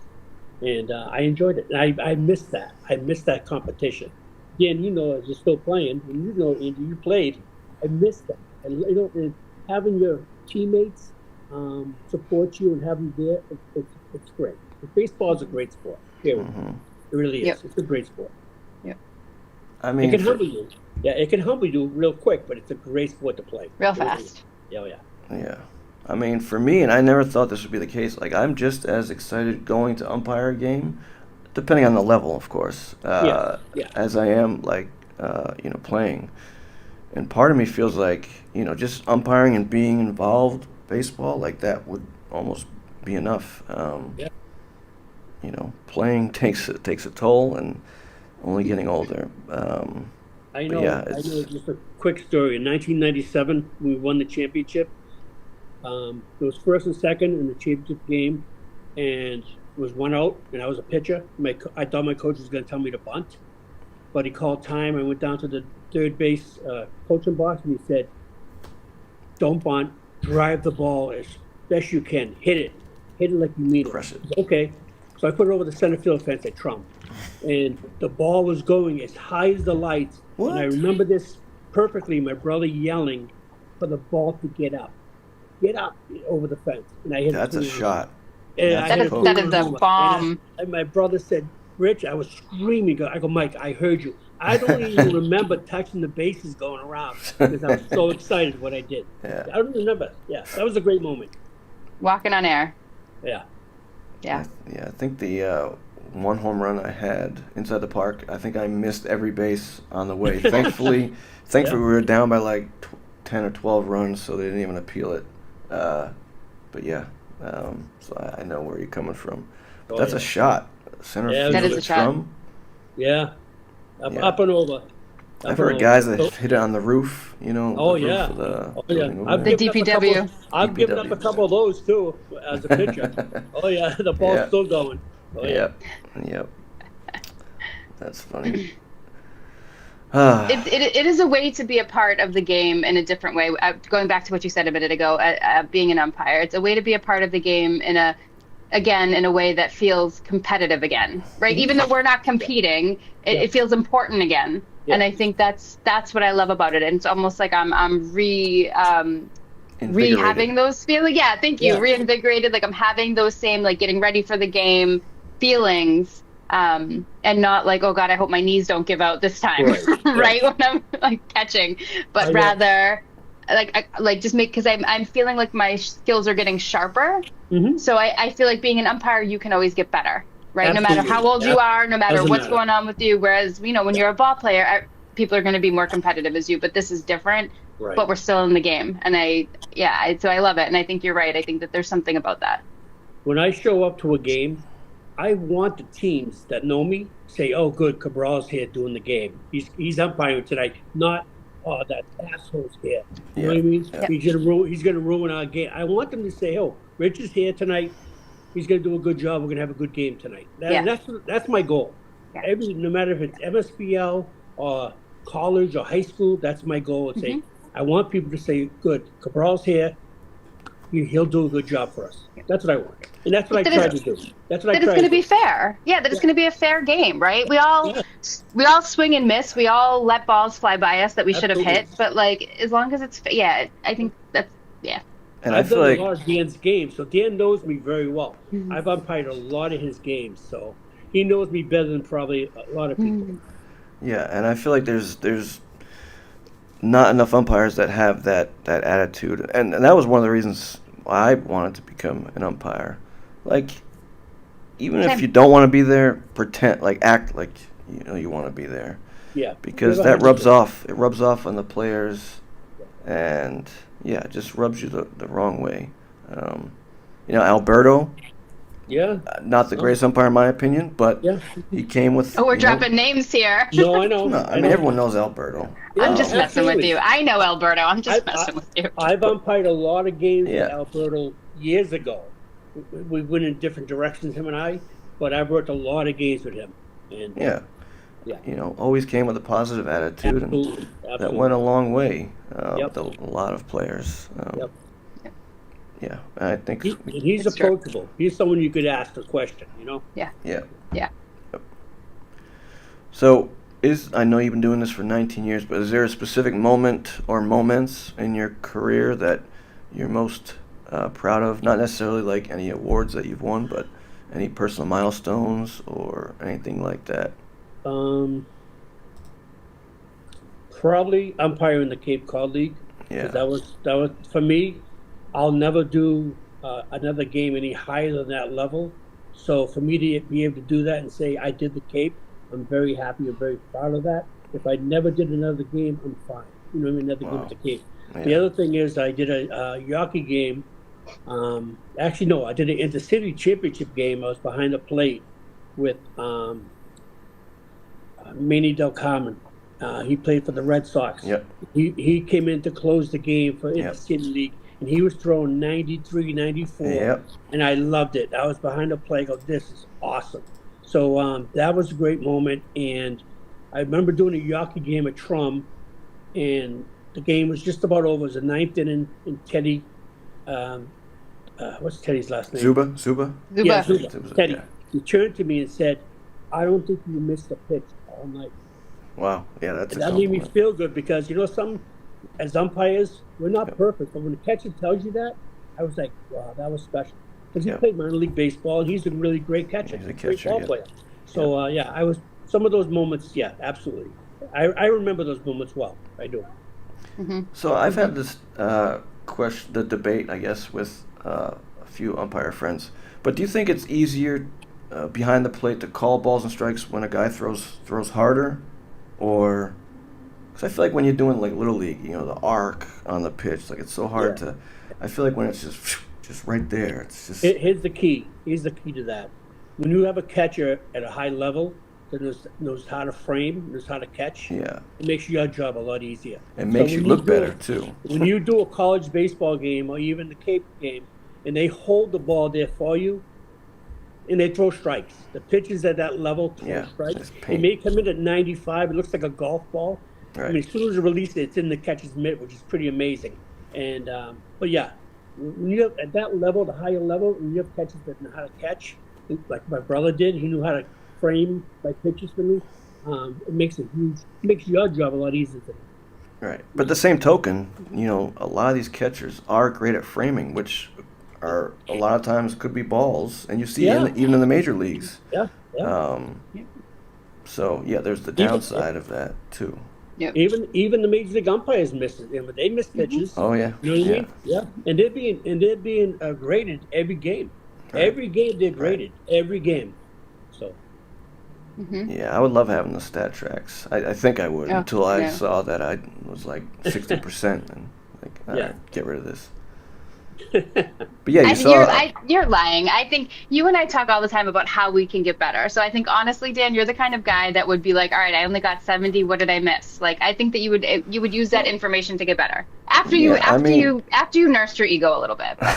And I enjoyed it. And I missed that. I missed that competition. Again, as you're still playing, and Andy, you played, I missed that. And, and having your teammates support you and have them there, it's great. Baseball is a great sport. Period. Mm-hmm. It really is. Yep. It's a great sport. Yeah. I mean, it can humble you. Yeah, it can humble you real quick, but it's a great sport to play. Real fast. Yeah, yeah. Yeah. I mean, for me, and I never thought this would be the case, like, I'm just as excited going to umpire a game, depending on the level, of course, as I am, like, playing. And part of me feels like, just umpiring and being involved baseball, like, that would almost be enough. Playing takes a toll, and only getting older. I know. Just a quick story. In 1997, we won the championship. It was first and second in the championship game, and it was 1 out, and I was a pitcher. I thought my coach was going to tell me to bunt, but he called time. I went down to the third base coaching box, and he said, "Don't bunt. Drive the ball as best you can. Hit it like you mean it." Crush it. Okay. So I put it over the center field fence at Trump, and the ball was going as high as the lights. What? And I remember this perfectly. My brother yelling for the ball to get up over the fence, and I hit. That's a shot. That is a bomb. And my brother said, "Rich," I was screaming. I go, "Mike, I heard you." I don't even remember touching the bases going around because I was so excited what I did. Yeah. I don't remember. Yeah, that was a great moment. Walking on air. Yeah. Yeah. Yeah, I think the one home run I had inside the park, I think I missed every base on the way. Thankfully, we were down by like 10 or 12 runs, so they didn't even appeal it. But yeah, so I know where you're coming from. But that's a shot. Center field that is a shot. from. Yeah. Up and over. I've heard guys that hit it on the roof, Oh, the yeah. roof of The DPW. I've given up a couple of those, too, as a pitcher. Oh, yeah, the ball's still going. Oh, yeah. Yep. That's funny. It is a way to be a part of the game in a different way. Going back to what you said a minute ago, being an umpire, it's a way to be a part of the game in a way that feels competitive again, right? Even though we're not competing, it feels important again. Yeah. And I think that's what I love about it. And it's almost like I'm having those feelings. Yeah, thank you. Yeah. Reinvigorated. Like I'm having those same, like getting ready for the game feelings. And not like, oh God, I hope my knees don't give out this time, right? When I'm like catching, but rather like just because I'm feeling like my skills are getting sharper. Mm-hmm. So I feel like being an umpire, you can always get better, right? Absolutely. No matter how old you are, no matter what's going on with you. Whereas, when you're a ball player, people are going to be more competitive as you, but this is different, but we're still in the game. And so I love it. And I think you're right. I think that there's something about that. When I show up to a game, I want the teams that know me say, "Oh, good, Cabral's here doing the game. He's umpiring tonight." Not, "Oh, that asshole's here." You know what I mean? Yeah. He's gonna ruin our game. I want them to say, "Oh, Rich is here tonight. He's gonna do a good job. We're gonna have a good game tonight." That's my goal. Yeah. No matter if it's MSBL or college or high school, that's my goal. To say, I want people to say, "Good, Cabral's here. He'll do a good job for us." That's what I want. And that's what I try to do. That's what I try to do. That it's going to be fair. Yeah, that it's going to be a fair game, right? We all swing and miss. We all let balls fly by us that we should have hit. But, like, as long as it's I think that's, And I've done a lot of Dan's games, so Dan knows me very well. Mm-hmm. I've umpired a lot of his games, so he knows me better than probably a lot of people. Yeah, and I feel like there's not enough umpires that have that attitude. And that was one of the reasons why I wanted to become an umpire. Like, even if you don't want to be there, pretend, like, act like you want to be there. Yeah. Because that rubs off. It rubs off on the players, and it just rubs you the wrong way. Alberto. Yeah. Not the greatest umpire in my opinion, but he came with. Oh, we're dropping names here. No, I know. No, I mean everyone knows Alberto. Yeah, I'm just messing with you. I know Alberto. I'm just messing with you. I've umpired a lot of games with Alberto years ago. We went in different directions, him and I, but I've worked a lot of games with him. And always came with a positive attitude, and that went a long way with a lot of players. Yeah, I think he's approachable. True. He's someone you could ask a question, you know? Yeah. Yeah. Yeah. Yep. So, I know you've been doing this for 19 years, but is there a specific moment or moments in your career that you're most proud of? Not necessarily like any awards that you've won, but any personal milestones or anything like that? Probably umpiring the Cape Cod League. Yeah. That was for me. I'll never do another game any higher than that level. So for me to be able to do that and say I did the Cape, I'm very happy and very proud of that. If I never did another game, I'm fine. You know what I mean? Another game at the Cape. Yeah. The other thing is I did a Yawkey game. Actually, no, I did an Intercity championship game. I was behind the plate with Manny Del Carmen. He played for the Red Sox. Yep. He came in to close the game for Intercity League, and he was throwing 93, 94, yep. And I loved it. I was behind the plate. I go, this is awesome. So that was a great moment, and I remember doing a Yawkey game at Trum, and the game was just about over. It was the ninth inning, and Teddy, what's Teddy's last name? Zuba. Yeah, Zuba. Teddy. Yeah. He turned to me and said, I don't think you missed a pitch all night. Wow. Yeah, that made me feel good because, as umpires, we're not perfect. But when the catcher tells you that, I was like, wow, that was special. Because he played minor league baseball, and he's a really great catcher. He's a great ball player. So, I was, some of those moments, absolutely. I remember those moments well. I do. Mm-hmm. So I've had this the debate, I guess, with a few umpire friends. But do you think it's easier behind the plate to call balls and strikes when a guy throws harder? Or, because I feel like when you're doing like Little League, the arc on the pitch, like it's so hard to, I feel like when it's just right there, it's just. Here's the key. Here's the key to that. When you have a catcher at a high level that knows how to frame, knows how to catch, it makes your job a lot easier. It makes you look better too. When you do a college baseball game or even the Cape game, and they hold the ball there for you, and they throw strikes. The pitches at that level throw strikes. It may come in at 95. It looks like a golf ball. Right. I mean, as soon as you release it, it's in the catcher's mitt, which is pretty amazing. And but when you have at that level, the higher level, when you have catchers that know how to catch, like my brother did, he knew how to frame my pitches for me. It makes your job a lot easier. Right. But the same token, a lot of these catchers are great at framing, which are a lot of times could be balls, and you see even in the major leagues. So there's the downside of that too. Yep. Even the major league umpires miss it, but they miss pitches. Oh yeah. You know what I mean? Yeah. And they're being graded every game. Right. Every game they're graded. Right. Every game. So. Mm-hmm. Yeah, I would love having the stat tracks. I think I would until I saw that I was like 60% and like, all right, get rid of this. But you're lying. I think you and I talk all the time about how we can get better. So I think honestly, Dan, you're the kind of guy that would be like, all right, I only got 70. What did I miss? Like, I think that you would use that information to get better after you nursed your ego a little bit. But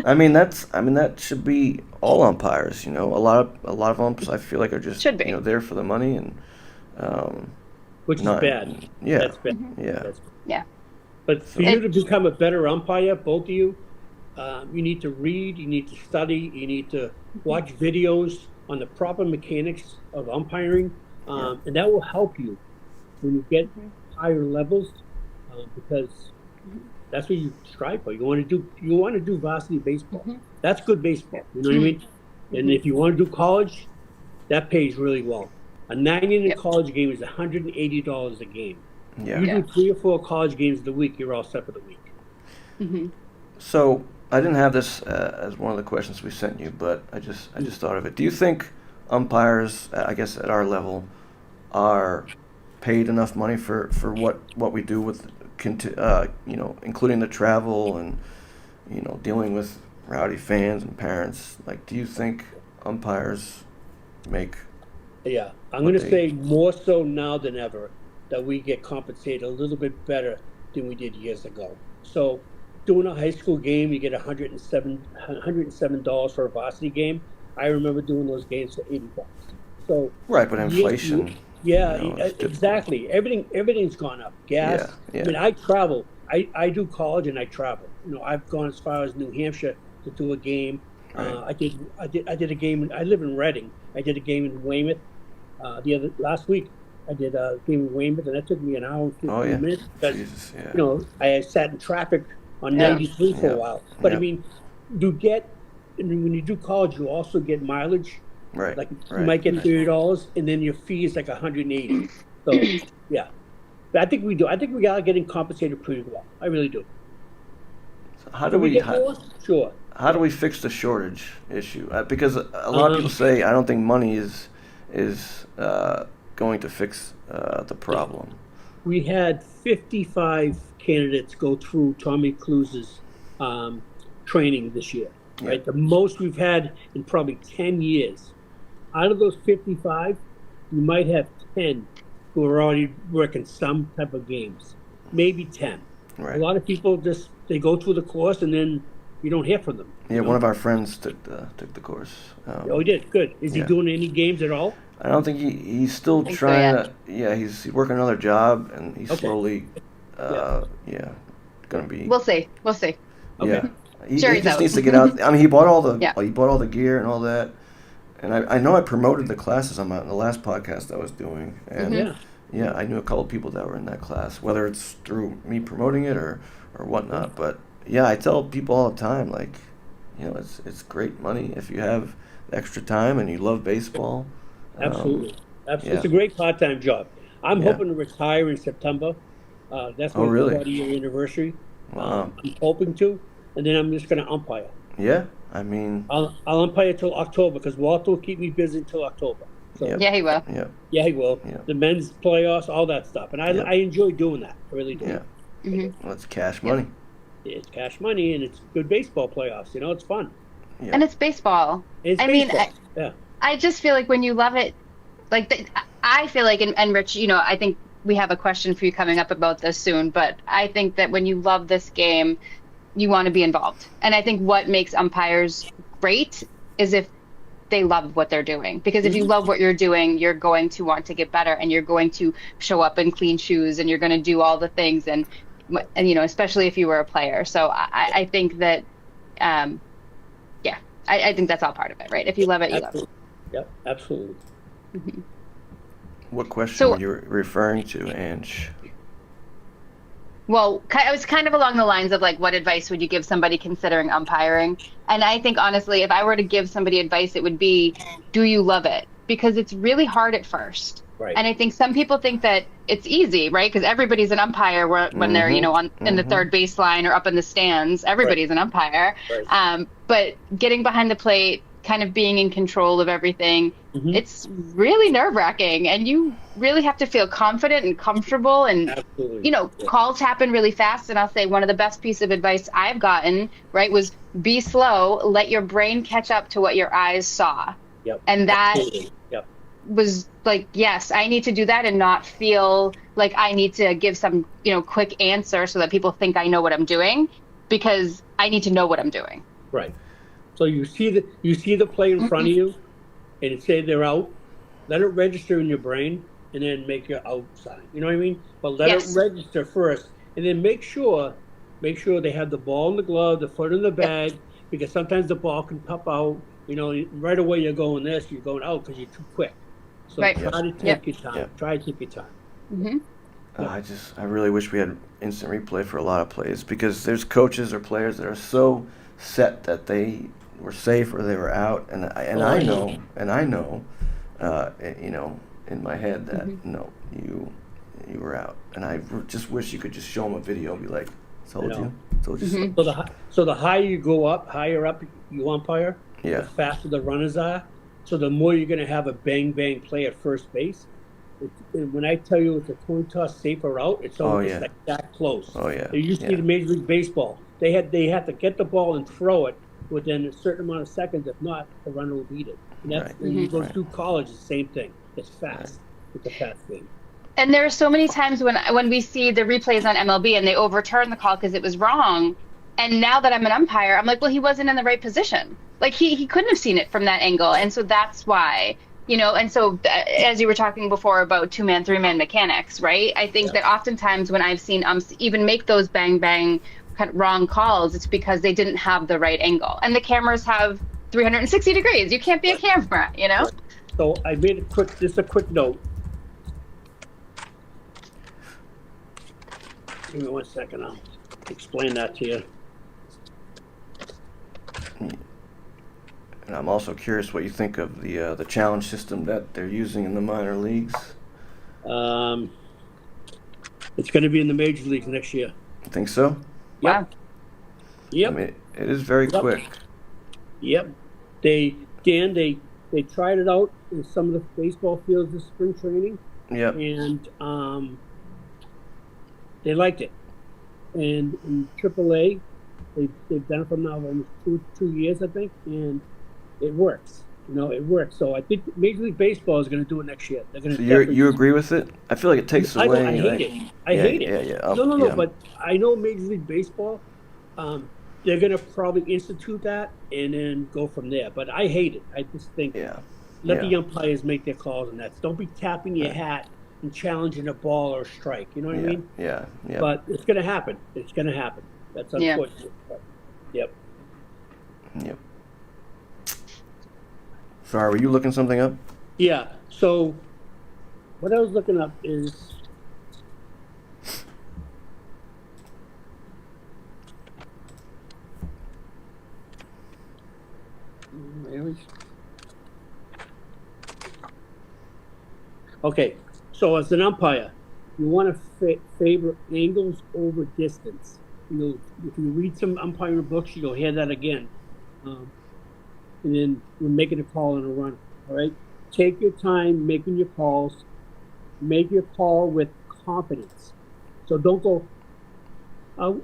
I mean that should be all umpires. A lot of umps I feel like are just should be. There for the money and which is bad. Yeah. That's bad. Yeah. Yeah. But for you to become a better umpire, both of you, you need to read, you need to study, you need to watch videos on the proper mechanics of umpiring, and that will help you when you get higher levels, because that's what you strive for. You want to do varsity baseball. Mm-hmm. That's good baseball. You know what I mean? And if you want to do college, that pays really well. A 9-inning college game is $180 a game. Yeah. You do 3 or 4 college games a week, you're all set for the week. Mm-hmm. So I didn't have this as one of the questions we sent you, but I just thought of it. Do you think umpires, I guess at our level, are paid enough money for what we do with, including the travel and dealing with rowdy fans and parents? Like, do you think umpires make? Yeah, I'm going to say more so now than ever, that we get compensated a little bit better than we did years ago. So doing a high school game, you get $107 for a varsity game. I remember doing those games for $80. So right, but inflation. Exactly. Everything's gone up. Gas. Yeah. I mean, I travel. I do college and I travel. I've gone as far as New Hampshire to do a game. Right. I did a game. I live in Reading. I did a game in Weymouth. Last week I did a game in Weymouth, and that took me an hour and 15 minutes because I sat in traffic on 93 for a while. But I mean, when you do college, you also get mileage. Right. Like you might get $30, and then your fee is like $180. So yeah, but I think we do. I think we are getting compensated pretty well. I really do. So how do we get more? Sure. How do we fix the shortage issue? Because a lot of people say I don't think money is going to fix the problem. We had 55 candidates go through Tommy Cluse's training this year. Right, the most we've had in probably 10 years. Out of those 55, you might have 10 who are already working some type of games, maybe 10. Right. A lot of people they go through the course and then you don't hear from them. Yeah, one of our friends took the course. He did. Good. Is he doing any games at all? I don't think he's still trying to. Yeah, he's working another job and he's slowly. Going to be. We'll see. Okay. Yeah. He just needs to get out. I mean, he bought all the gear and all that, and I know I promoted the classes on the last podcast I was doing, and I knew a couple of people that were in that class, whether it's through me promoting it or whatnot. But yeah, I tell people all the time, like, it's great money if you have extra time and you love baseball. Absolutely. It's a great part-time job. I'm hoping to retire in September. That's my 40-year anniversary. Wow. I'm hoping to. And then I'm just going to umpire. Yeah, I mean... I'll umpire till October because Walter will keep me busy until October. So, yeah, he will. Yeah, he will. Yeah. The men's playoffs, all that stuff. And I enjoy doing that. I really do. Yeah. Well, it's cash money. Yeah, it's cash money, and it's good baseball playoffs. It's fun. Yeah. And it's baseball. I just feel like when you love it, I feel like, and Rich, I think we have a question for you coming up about this soon, but I think that when you love this game, you want to be involved. And I think what makes umpires great is if they love what they're doing. Because if you love what you're doing, you're going to want to get better and you're going to show up in clean shoes and you're going to do all the things. And especially if you were a player. So I think that, I think that's all part of it, right? If you love it, you love it. Yep, absolutely. Mm-hmm. What question were you referring to, Ange? Well, I was kind of along the lines of what advice would you give somebody considering umpiring? And I think, honestly, if I were to give somebody advice, it would be, do you love it? Because it's really hard at first. Right. And I think some people think that it's easy, right? Because everybody's an umpire when they're, in the third baseline or up in the stands. Everybody's an umpire. Right. But getting behind the plate, kind of being in control of everything, it's really nerve-wracking, and you really have to feel confident and comfortable. And calls happen really fast. And I'll say one of the best pieces of advice I've gotten, right, was be slow, let your brain catch up to what your eyes saw. Yep. And that was yes, I need to do that and not feel like I need to give some quick answer so that people think I know what I'm doing, because I need to know what I'm doing. Right. So you see the play in front of you, and it say they're out. Let it register in your brain, and then make your out sign. You know what I mean? But let it register first, and then make sure they have the ball in the glove, the foot in the bag, because sometimes the ball can pop out. Right away you're going out because you're too quick. So try to take your time. Try to take your time. Mm-hmm. I really wish we had instant replay for a lot of plays, because there's coaches or players that are so set that they were safe or they were out, and I know, in my head that no, you were out, and I just wish you could just show them a video and be like, told you so. So the higher up you umpire, the faster the runners are. So the more you're going to have a bang play at first base. And when I tell you it's a coin toss safer out, it's almost that close. Oh yeah. You used to see the Major League Baseball. They had to get the ball and throw it within a certain amount of seconds. If not, the runner will beat it. And that's when you go through college, the same thing. It's fast. It's a fast game. And there are so many times when we see the replays on MLB and they overturn the call because it was wrong. And now that I'm an umpire, I'm like, well, he wasn't in the right position. He couldn't have seen it from that angle. And so that's why, and so as you were talking before about 2-man, 3-man mechanics, right? I think that oftentimes when I've seen umps even make those bang wrong calls, it's because they didn't have the right angle. And the cameras have 360 degrees. You can't be a camera, you know? So I made a quick note. Give me 1 second, I'll explain that to you. And I'm also curious what you think of the challenge system that they're using in the minor leagues. It's going to be in the major leagues next year. You think so? Wow. Yep. I mean, it is very quick. Yep. They tried it out in some of the baseball fields this spring training. Yep. And they liked it. And in AAA, they've done it for now almost two years, I think, and it works. You know, it works. So I think Major League Baseball is going to do it next year. They're going to. So you agree with it? I feel like it takes away. I hate it. I hate it. Yeah. No. But I know Major League Baseball. They're going to probably institute that and then go from there. But I hate it. I just think let the umpires make their calls and that. Don't be tapping your hat and challenging a ball or a strike. You know what I mean? Yeah. But it's going to happen. It's going to happen. That's unfortunate. Yeah. Yep. Sorry, were you looking something up? Yeah. So what I was looking up is okay. So as an umpire, you want to favor angles over distance. If you read some umpiring books, you'll hear that again. And then we're making a call and a run. All right. Take your time making your calls. Make your call with confidence. So don't go out.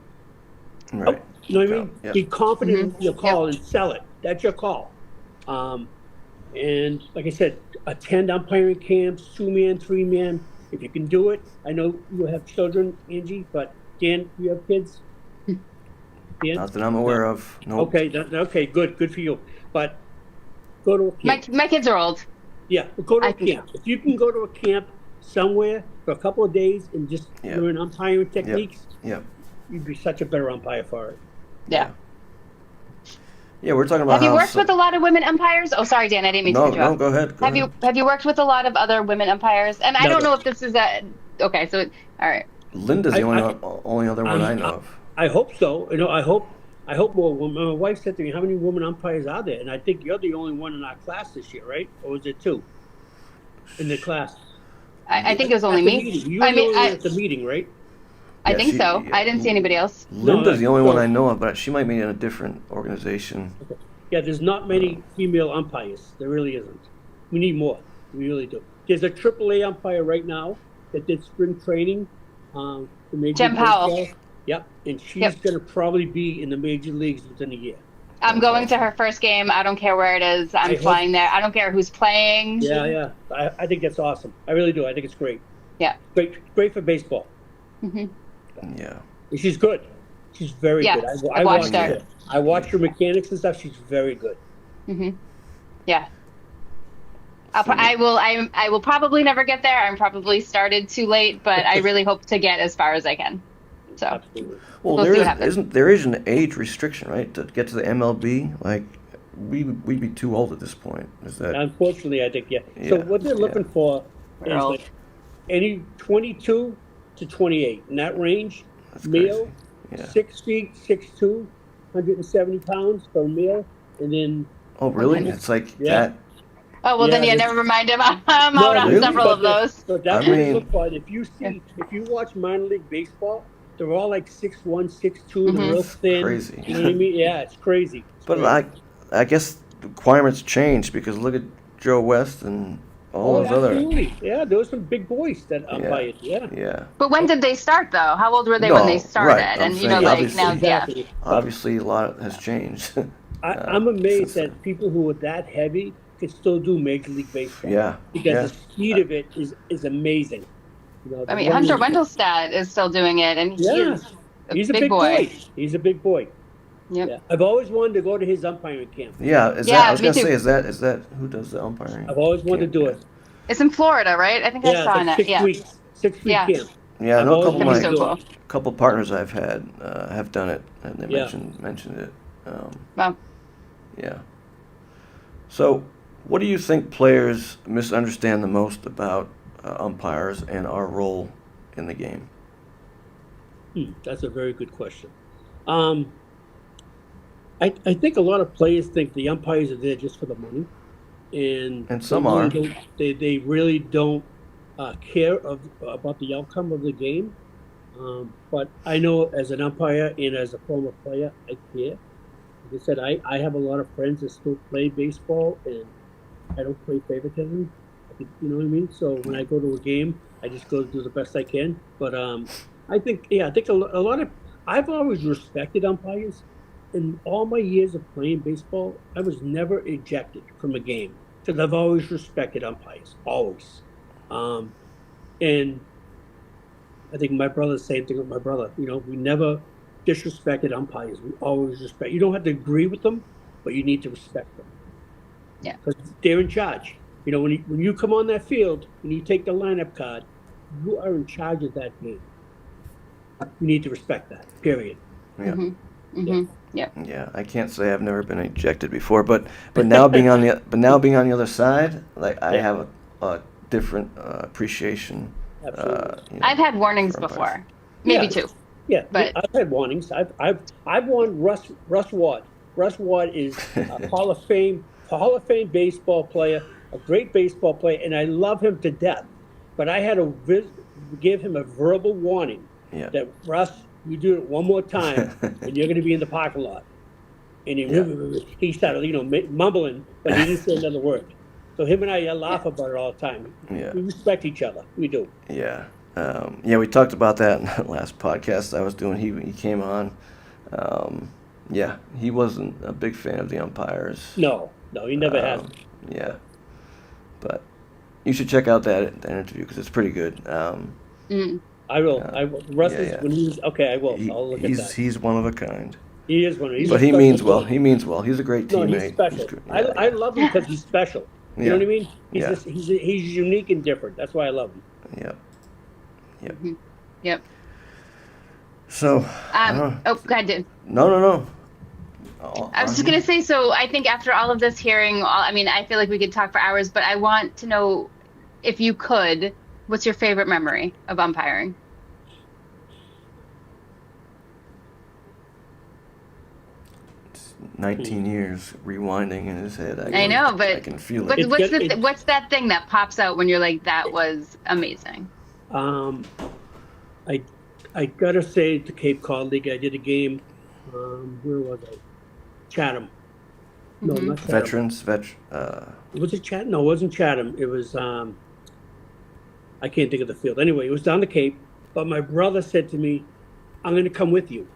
Right. You know what I mean? Yep. Be confident in your call and sell it. That's your call. And like I said, attend umpiring camps, 2-man, 3-man. If you can do it. I know you have children, Angie, but Dan, you have kids? Dan? Not that I'm aware of. Nope. Okay, good for you. But go to a camp. My kids are old. Yeah, go to a camp. If you can go to a camp somewhere for a couple of days and just learn umpiring techniques, you'd be such a better umpire for it. Yeah. Yeah, we're talking about. Have you worked with a lot of women umpires? Oh, sorry, Dan, I didn't mean to interrupt. No, go ahead. Have you worked with a lot of other women umpires? And I don't know if this is okay. So, all right. Linda's the only other one I know of. I hope so. You know, I hope. Well, when my wife said to me, "How many women umpires are there?" And I think you're the only one in our class this year, right? Or was it 2 in the class? I think it was only me. You were the only one at the meeting, right? I think so. I didn't see anybody else. Linda's the only one I know of, but she might be in a different organization. Okay. Yeah, there's not many female umpires. There really isn't. We need more. We really do. There's a AAA umpire right now that did spring training. Jen Powell. Yep, and she's going to probably be in the major leagues within a year. I'm going to her first game. I don't care where it is. I'm flying there. I don't care who's playing. Yeah. I think that's awesome. I really do. I think it's great. Yeah. Great for baseball. Mm-hmm. Yeah. And she's good. She's very good. I watched her. I watched her mechanics and stuff. She's very good. Mm-hmm. Yeah. I will probably never get there. I'm probably started too late, but I really hope to get as far as I can. So. Absolutely. Well, there is an age restriction, right, to get to the MLB? Like, we'd be too old at this point. Is that? Unfortunately, I think So what they're looking for is like any 22 to 28 in that range. That's male, crazy. 6 feet, 6'2", 170 pounds for male, and then. Oh, really? It's like that. Oh well, then never mind him. I'm out on several of those. So that's what you look for. If you watch minor league baseball, they're all like 6'1", 6'2", they're real thin. Crazy. You know what I mean? Yeah, it's crazy. I guess the requirements changed because look at Joe West and all those other. Yeah, there were some big boys that umpired. Yeah. But when did they start though? How old were they when they started? Right, and now, obviously a lot has changed. I'm amazed that people who are that heavy can still do Major League Baseball. Yeah. Because the speed of it is amazing. You know, I mean, Hunter Wendelstedt is still doing it, and he's a big boy. He's a big boy. Yep. Yeah. I've always wanted to go to his umpiring camp. Yeah, I was going to say, is that who does the umpiring? I've always wanted to do it. It's in Florida, right? I think I saw it. 6 weeks. 6 week camp. Yeah, I know a couple of my so cool. couple partners I've had have done it, and they mentioned it. Wow. Yeah. So, what do you think players misunderstand the most about umpires and our role in the game? That's a very good question. I think a lot of players think the umpires are there just for the money, and some are. They really don't care about the outcome of the game. But I know as an umpire and as a former player, I care. Like I said, I have a lot of friends that still play baseball, and I don't play favoritism. You know what I mean? So when I go to a game, I just go do the best I can. But I think a lot of I've always respected umpires. In all my years of playing baseball, I was never ejected from a game because I've always respected umpires, always. And I think my brother's the same thing with my brother. You know, we never disrespected umpires. We always respect. You don't have to agree with them, but you need to respect them. Yeah, because they're in charge. You know, when you come on that field and you take the lineup card, you are in charge of that game. You need to respect that. Period. Yeah. Yeah. I can't say I've never been ejected before, but now being on the other side, like I have a different appreciation. Absolutely. I've had warnings before, maybe two. Yeah, but I've had warnings. I've won Russ Ward. Russ Ward is a Hall of Fame baseball player, a great baseball player, and I love him to death. But I had to give him a verbal warning that Russ, you do it one more time, and you're going to be in the parking lot. And he started, mumbling, but he didn't say another word. So him and I laugh about it all the time. Yeah. We respect each other. We do. Yeah. We talked about that in the last podcast I was doing. He came on. He wasn't a big fan of the umpires. No, he never has. Yeah. But you should check out that interview because it's pretty good. I will. Russ is when he's okay. I will. I'll look at that. He's one of a kind. He is one of. But he means well. He means well. He's a great teammate. No, he's special. I love him because he's special. You know what I mean? He's unique and different. That's why I love him. Yep. Yep. So. Go ahead, dude. No. I was just going to say, so I think after all of this hearing, I feel like we could talk for hours, but I want to know, if you could, what's your favorite memory of umpiring? 19 years rewinding in his head. I know, but I can feel it. What's that thing that pops out when you're like, that was amazing? I gotta say, the Cape Cod League, I did a game. Where was I? Chatham. No, not Chatham. Veterans. Was it Chatham? No, it wasn't Chatham. It was. I can't think of the field. Anyway, it was down the Cape. But my brother said to me, "I'm going to come with you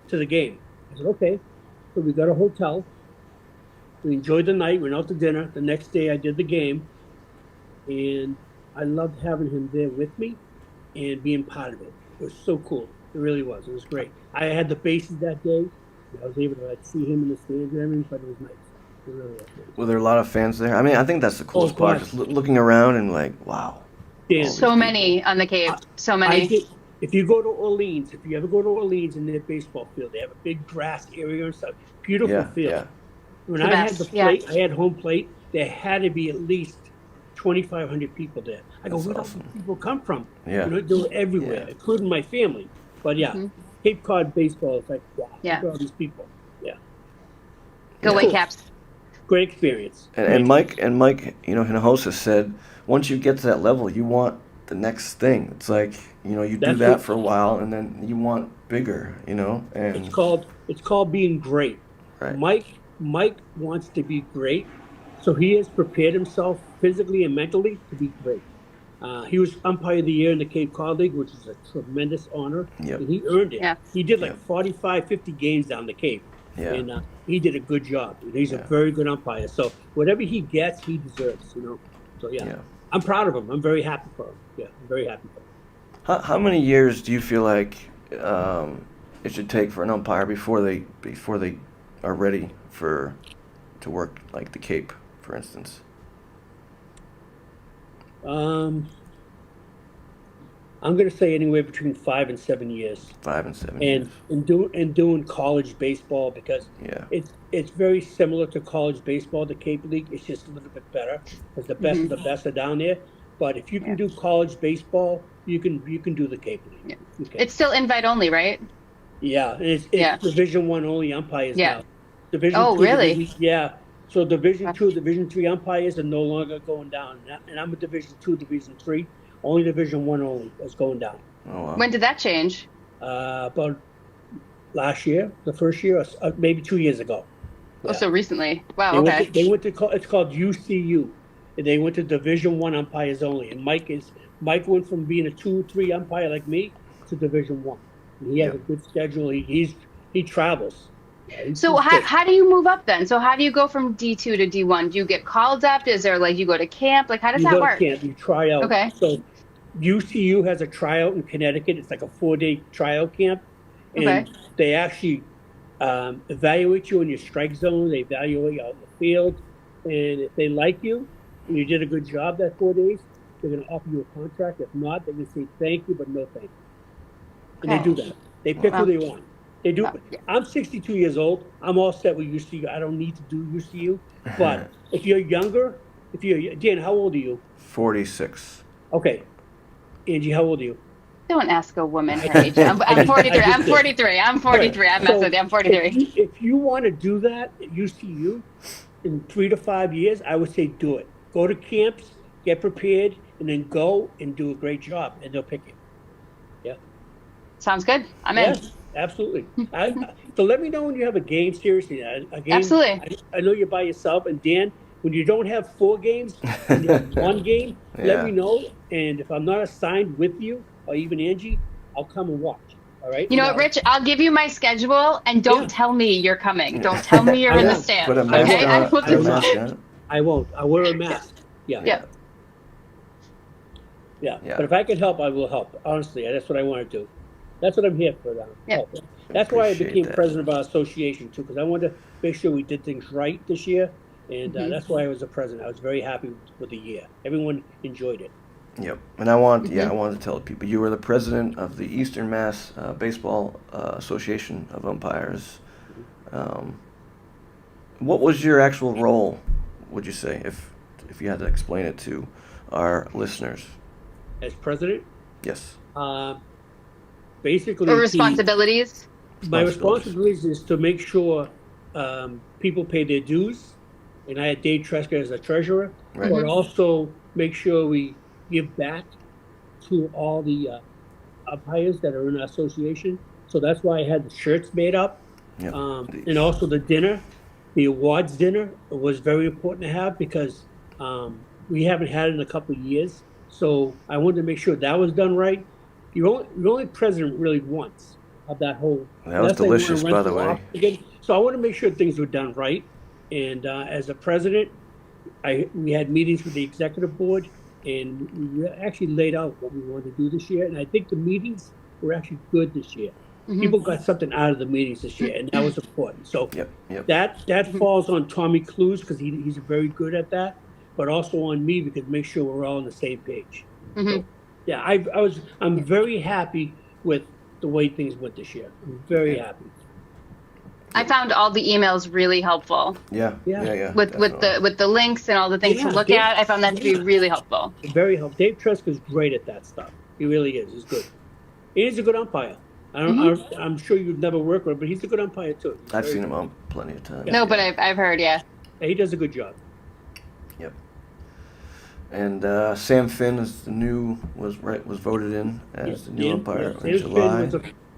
to the game." I said, "Okay." So we got a hotel. We enjoyed the night. Went out to dinner. The next day, I did the game, and I loved having him there with me and being part of it. It was so cool. It really was. It was great. I had the bases that day. I was able to see him in the stands and everything, but it was nice. It really was nice. Were there a lot of fans there? I think that's the coolest part. Just looking around and like, wow. So many on the Cape. So many. If you go to Orleans, if you ever go to Orleans in their baseball field, they have a big grass area and stuff. Beautiful field. Yeah. When I had the plate, I had home plate, there had to be at least 2,500 people there. I go, where do people come from? Yeah. They were everywhere, including my family. But Cape Cod baseball is like, wow, look at all these people. Yeah. Go Whitecaps. Great experience. And Mike, Hinojosa said, once you get to that level, you want the next thing. It's like, you do that for a while, and then you want bigger, and it's called being great. Right. Mike wants to be great, so he has prepared himself physically and mentally to be great. He was umpire of the year in the Cape Cod League, which is a tremendous honor, and he earned it. Yeah. He did 45, 50 games down the Cape, and he did a good job. He's a very good umpire, so whatever he gets, he deserves, So, I'm proud of him. I'm very happy for him. Yeah, I'm very happy for him. How many years do you feel like it should take for an umpire before they are ready to work like the Cape, for instance? I'm going to say anywhere between 5 and 7 years. 5 and 7 years. And doing college baseball, because it's very similar to college baseball, the Cape League. It's just a little bit better because the best of the best are down there. But if you can do college baseball, you can do the Cape League. Yeah. Okay. It's still invite only, right? Yeah, and it's Division 1 only umpires now. Division Oh, 2, really? So Division 2, Division 3 umpires are no longer going down. And I'm a Division 2, Division 3. Only Division 1 only is going down. Oh, wow. When did that change? About last year, the first year, or maybe 2 years ago. Oh, so recently. Wow, okay. They went to it's called UCU. And they went to Division 1 umpires only. And Mike went from being a 2-3 umpire like me to Division 1. And he has a good schedule. He travels. So how do you move up then? So how do you go from D2 to D1? Do you get called up? Is there you go to camp? How does that work? You go to camp. You try out. Okay. So UCU has a tryout in Connecticut. It's like a 4-day tryout camp. And they actually evaluate you in your strike zone. They evaluate you out in the field. And if they like you and you did a good job that 4 days, they're going to offer you a contract. If not, they're going to say thank you, but no thank you. And they do that. They pick who they want. They do. I'm 62 years old. I'm all set with UCU. I don't need to do UCU. But if you're younger, Dan, how old are you? 46. Okay. Angie, how old are you? Don't ask a woman her age. I'm 43. I'm 43. I'm 43. I'm messing with you. I'm 43. If you want to do that at UCU in 3 to 5 years, I would say do it. Go to camps, get prepared, and then go and do a great job, and they'll pick you. Yeah. Sounds good. I'm in. Absolutely. So let me know when you have a game. Seriously, a game. Absolutely. I know you're by yourself, and Dan, when you don't have 4 games, and you have 1 game, let me know. And if I'm not assigned with you, or even Angie, I'll come and watch. All right. You know what, Rich? I'll give you my schedule, and don't tell me you're coming. Don't tell me you're in the stands. Put a mask on. I won't. I wear a mask. Yeah. But if I can help, I will help. Honestly, that's what I want to do. That's what I'm here for. Help. That's why I became president of our association too, because I wanted to make sure we did things right this year, and that's why I was the president. I was very happy with the year. Everyone enjoyed it. Yep, and I wanted to tell people you were the president of the Eastern Mass Baseball Association of Umpires. What was your actual role? Would you say, if you had to explain it to our listeners? As president? Yes. Basically, or responsibilities? My responsibilities is to make sure people pay their dues, and I had Dave Tresker as a treasurer, but also make sure we give back to all the umpires that are in our association. So that's why I had the shirts made up, and also the dinner. The awards dinner was very important to have because we haven't had it in a couple of years. So I wanted to make sure that was done right. You're only president really once of that whole. That was delicious, by the way. Again. So I want to make sure things were done right. And as a president, we had meetings with the executive board, and we actually laid out what we wanted to do this year. And I think the meetings were actually good this year. People got something out of the meetings this year, and that was important. So that falls on Tommy Clues because he's very good at that, but also on me because make sure we're all on the same page. So, I'm very happy with the way things went this year. I'm very happy. I found all the emails really helpful. Yeah. With the links and all the things to look at, I found that to be really helpful. Very helpful. Dave Tresker's great at that stuff. He really is. He's good. And he's a good umpire. I'm sure you've never worked with him, but he's a good umpire too. I've seen him on plenty of times. No, but I've heard, he does a good job. Yep. And Sam Finn was voted in as the new umpire in July.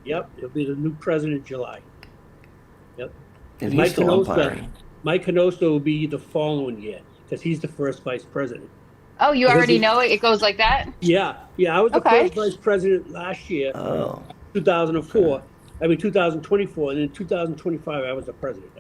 He'll be the new president in July. Yep. And he's still umpiring. Mike Canosa will be the following year because he's the first vice president. Oh, you already know it goes like that? Yeah. I was the first vice president last year. 2004. I mean 2024, and in 2025 I was the president.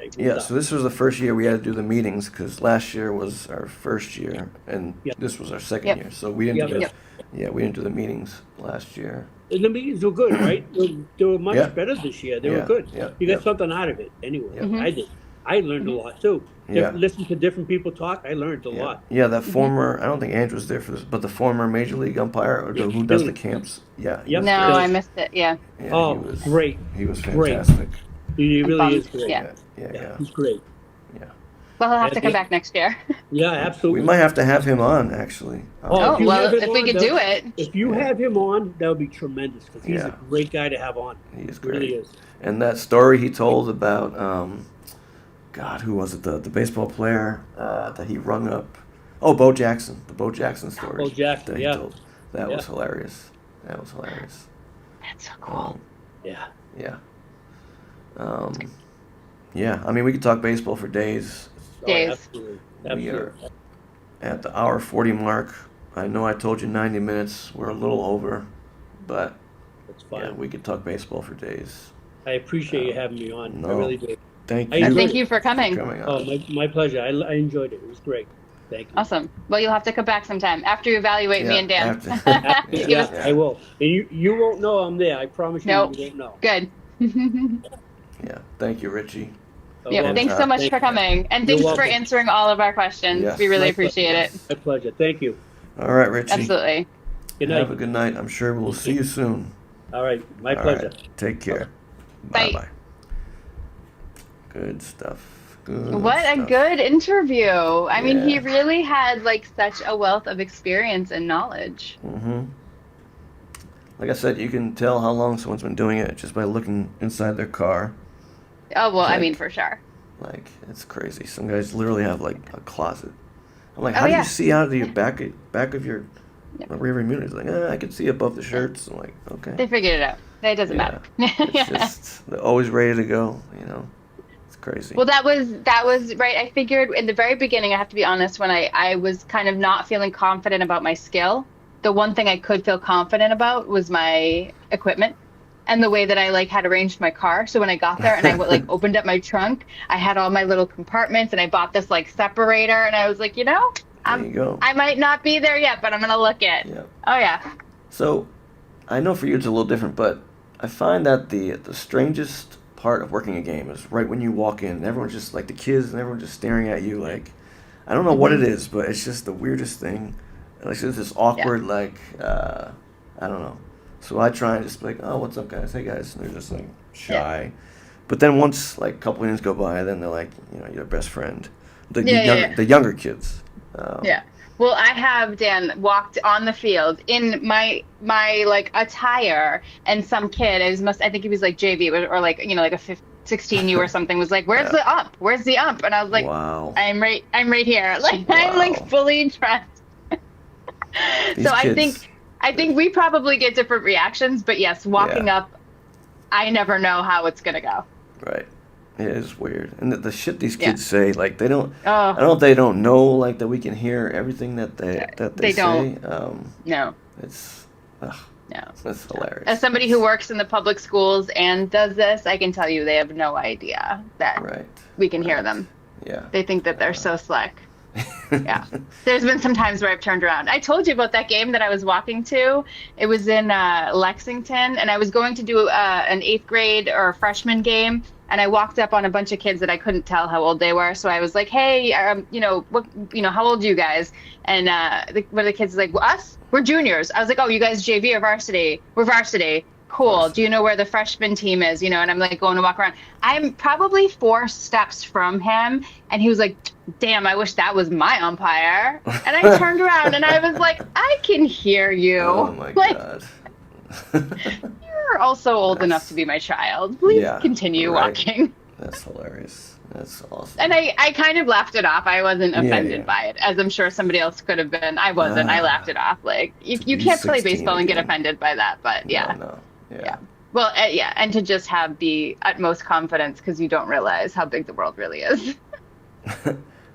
So this was the first year we had to do the meetings because last year was our first year, and this was our second year. So we didn't do the meetings last year. And the meetings were good, right? They were much better this year. They were good. You got something out of it anyway. I did. I learned a lot too. Yeah. Listen to different people talk. I learned a lot. Yeah, that former, I don't think Andrew was there for this, but the former Major League umpire who does the camps. Yeah. Yep. No, I missed it. Yeah. Oh, great. He was fantastic. He really is great. Yeah. He's great. Yeah. Well, he'll have to come back next year. Yeah, absolutely. We might have to have him on, actually. Oh, well, if we could do it. If you have him on, that would be tremendous because he's a great guy to have on. He is great. Really is. And that story he told about, God, who was it? The baseball player that he rung up. Oh, Bo Jackson. The Bo Jackson story. Bo Jackson, that he told. That was hilarious. That was hilarious. That's so cool. Yeah. Yeah. Yeah, I mean, we could talk baseball for days. Oh, absolutely. We are at the hour 40 mark. I know I told you 90 minutes. We're a little over, but that's fine. Yeah, we could talk baseball for days. I appreciate you having me on. No, I really do. Thank you. Thank you for coming. Oh, my pleasure. I enjoyed it. It was great. Thank you. Awesome. Well, you'll have to come back sometime after you evaluate me and Dan. I will. And you won't know I'm there. I promise you. Nope. You won't know. Good. Yeah. Thank you, Richie. Yeah, thanks so much for coming. And thanks for answering all of our questions. Yes. We really appreciate it. My pleasure. Thank you. All right, Richie. Absolutely. Good night. Have a good night. I'm sure we'll see you soon. All right. My pleasure. Right. Take care. Bye. Bye-bye. Good stuff. What a good interview. I mean, he really had like such a wealth of experience and knowledge. Mm-hmm. Like I said, you can tell how long someone's been doing it just by looking inside their car. Oh, well, I mean, for sure. Like, it's crazy. Some guys literally have, like, a closet. I'm like, how do you see out of your back of your rear mirror? He's like, I can see above the shirts. I'm like, okay. They figured it out. It doesn't matter. It's just, they're always ready to go, you know. It's crazy. Well, that was right. I figured in the very beginning, I have to be honest, when I was kind of not feeling confident about my skill, the one thing I could feel confident about was my equipment. And the way that I had arranged my car. So when I got there and I opened up my trunk, I had all my little compartments and I bought this separator and I was like, there you go. I might not be there yet, but I'm going to look it. Yeah. Oh yeah. So I know for you it's a little different, but I find that the strangest part of working a game is right when you walk in and everyone's just the kids and everyone's just staring at you I don't know what it is, but it's just the weirdest thing. It's this awkward I don't know. So I try and just be like, oh, what's up, guys? Hey, guys. And they're just shy. Yeah. But then once a couple innings go by, then they're like, you're their best friend. The younger kids. Yeah. Well, I have, Dan, walked on the field in my attire, and some kid, I think he was JV or a 16U or something, was like, where's the ump? Where's the ump? And I was like, wow. I'm right here. I'm fully dressed. So I think we probably get different reactions, but yes, walking up, I never know how it's going to go. Right. It is weird. And the shit these kids say, they don't, I don't know if they don't know, that we can hear everything that they say. No. It's, no. It's hilarious. As somebody who works in the public schools and does this, I can tell you they have no idea that we can hear them. Yeah. They think that they're so slick. Yeah. There's been some times where I've turned around. I told you about that game that I was walking to. It was in Lexington, and I was going to do an 8th grade or freshman game, and I walked up on a bunch of kids that I couldn't tell how old they were. So I was like, hey, how old are you guys? And one of the kids was like, well, us? We're juniors. I was like, oh, you guys JV or varsity? We're varsity. Cool. Do you know where the freshman team is? And I'm going to walk around. I'm probably 4 steps from him. And he was like, damn, I wish that was my umpire. And I turned around and I was like, I can hear you. Oh my God. You're also old enough to be my child. Please continue walking. That's hilarious. That's awesome. And I kind of laughed it off. I wasn't offended by it, as I'm sure somebody else could have been. I wasn't. I laughed it off. You can't play baseball and get offended by that. But yeah. No. Yeah. Well, and to just have the utmost confidence because you don't realize how big the world really is.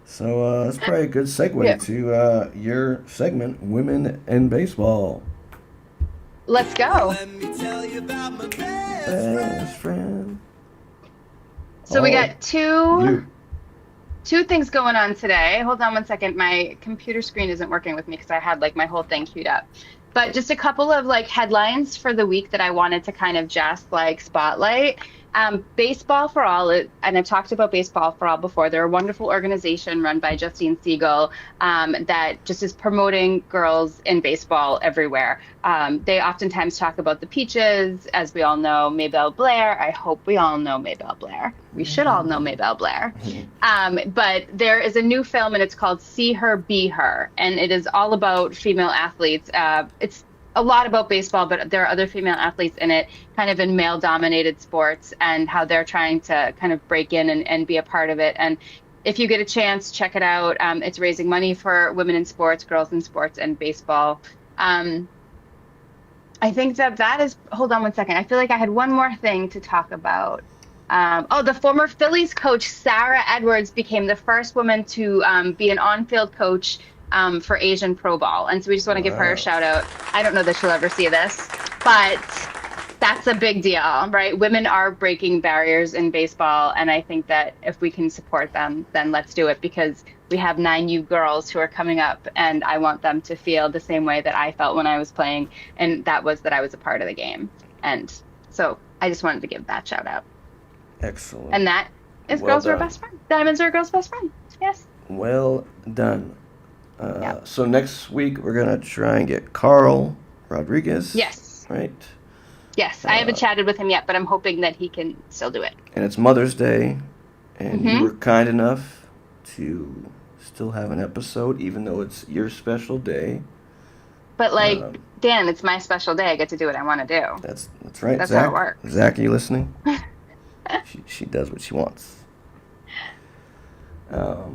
So that's probably a good segue to your segment, Women in Baseball. Let's go. Let me tell you about my best friend. So we got two things going on today. Hold on one second. My computer screen isn't working with me because I had my whole thing queued up. But just a couple of headlines for the week that I wanted to kind of just spotlight. Baseball for All, and I've talked about Baseball for All before. They're a wonderful organization run by Justine Siegel that just is promoting girls in baseball everywhere. They oftentimes talk about the Peaches, as we all know, Maybelle Blair. I hope we all know Maybelle Blair. We should all know Maybelle Blair. But there is a new film, and it's called See Her, Be Her, and it is all about female athletes. It's a lot about baseball, but there are other female athletes in it, kind of in male-dominated sports, and how they're trying to kind of break in and be a part of it. And if you get a chance, check it out. It's raising money for women in sports, girls in sports, and baseball. I think that is, hold on one second. I feel like I had one more thing to talk about. The former Phillies coach, Sarah Edwards, became the first woman to be an on-field coach for Asian Pro Ball. And so we just want to give her a shout out. I don't know that she'll ever see this, but that's a big deal, right? Women are breaking barriers in baseball. And I think that if we can support them, then let's do it, because we have 9U girls who are coming up, and I want them to feel the same way that I felt when I was playing. And that was that I was a part of the game. And so I just wanted to give that shout out. Excellent. And that is Well girls are done. best friend. Diamonds are a girl's best friend. Yes. Well done. Yeah. So next week we're gonna try and get Carl Rodriguez. Yes. Right. Yes. I haven't chatted with him yet, but I'm hoping that he can still do it. And it's Mother's Day, and Mm-hmm. you were kind enough to still have an episode, even though it's your special day. But Dan, it's my special day. I get to do what I want to do. That's right. That's Zach, how it works. Zach, are you listening? she does what she wants.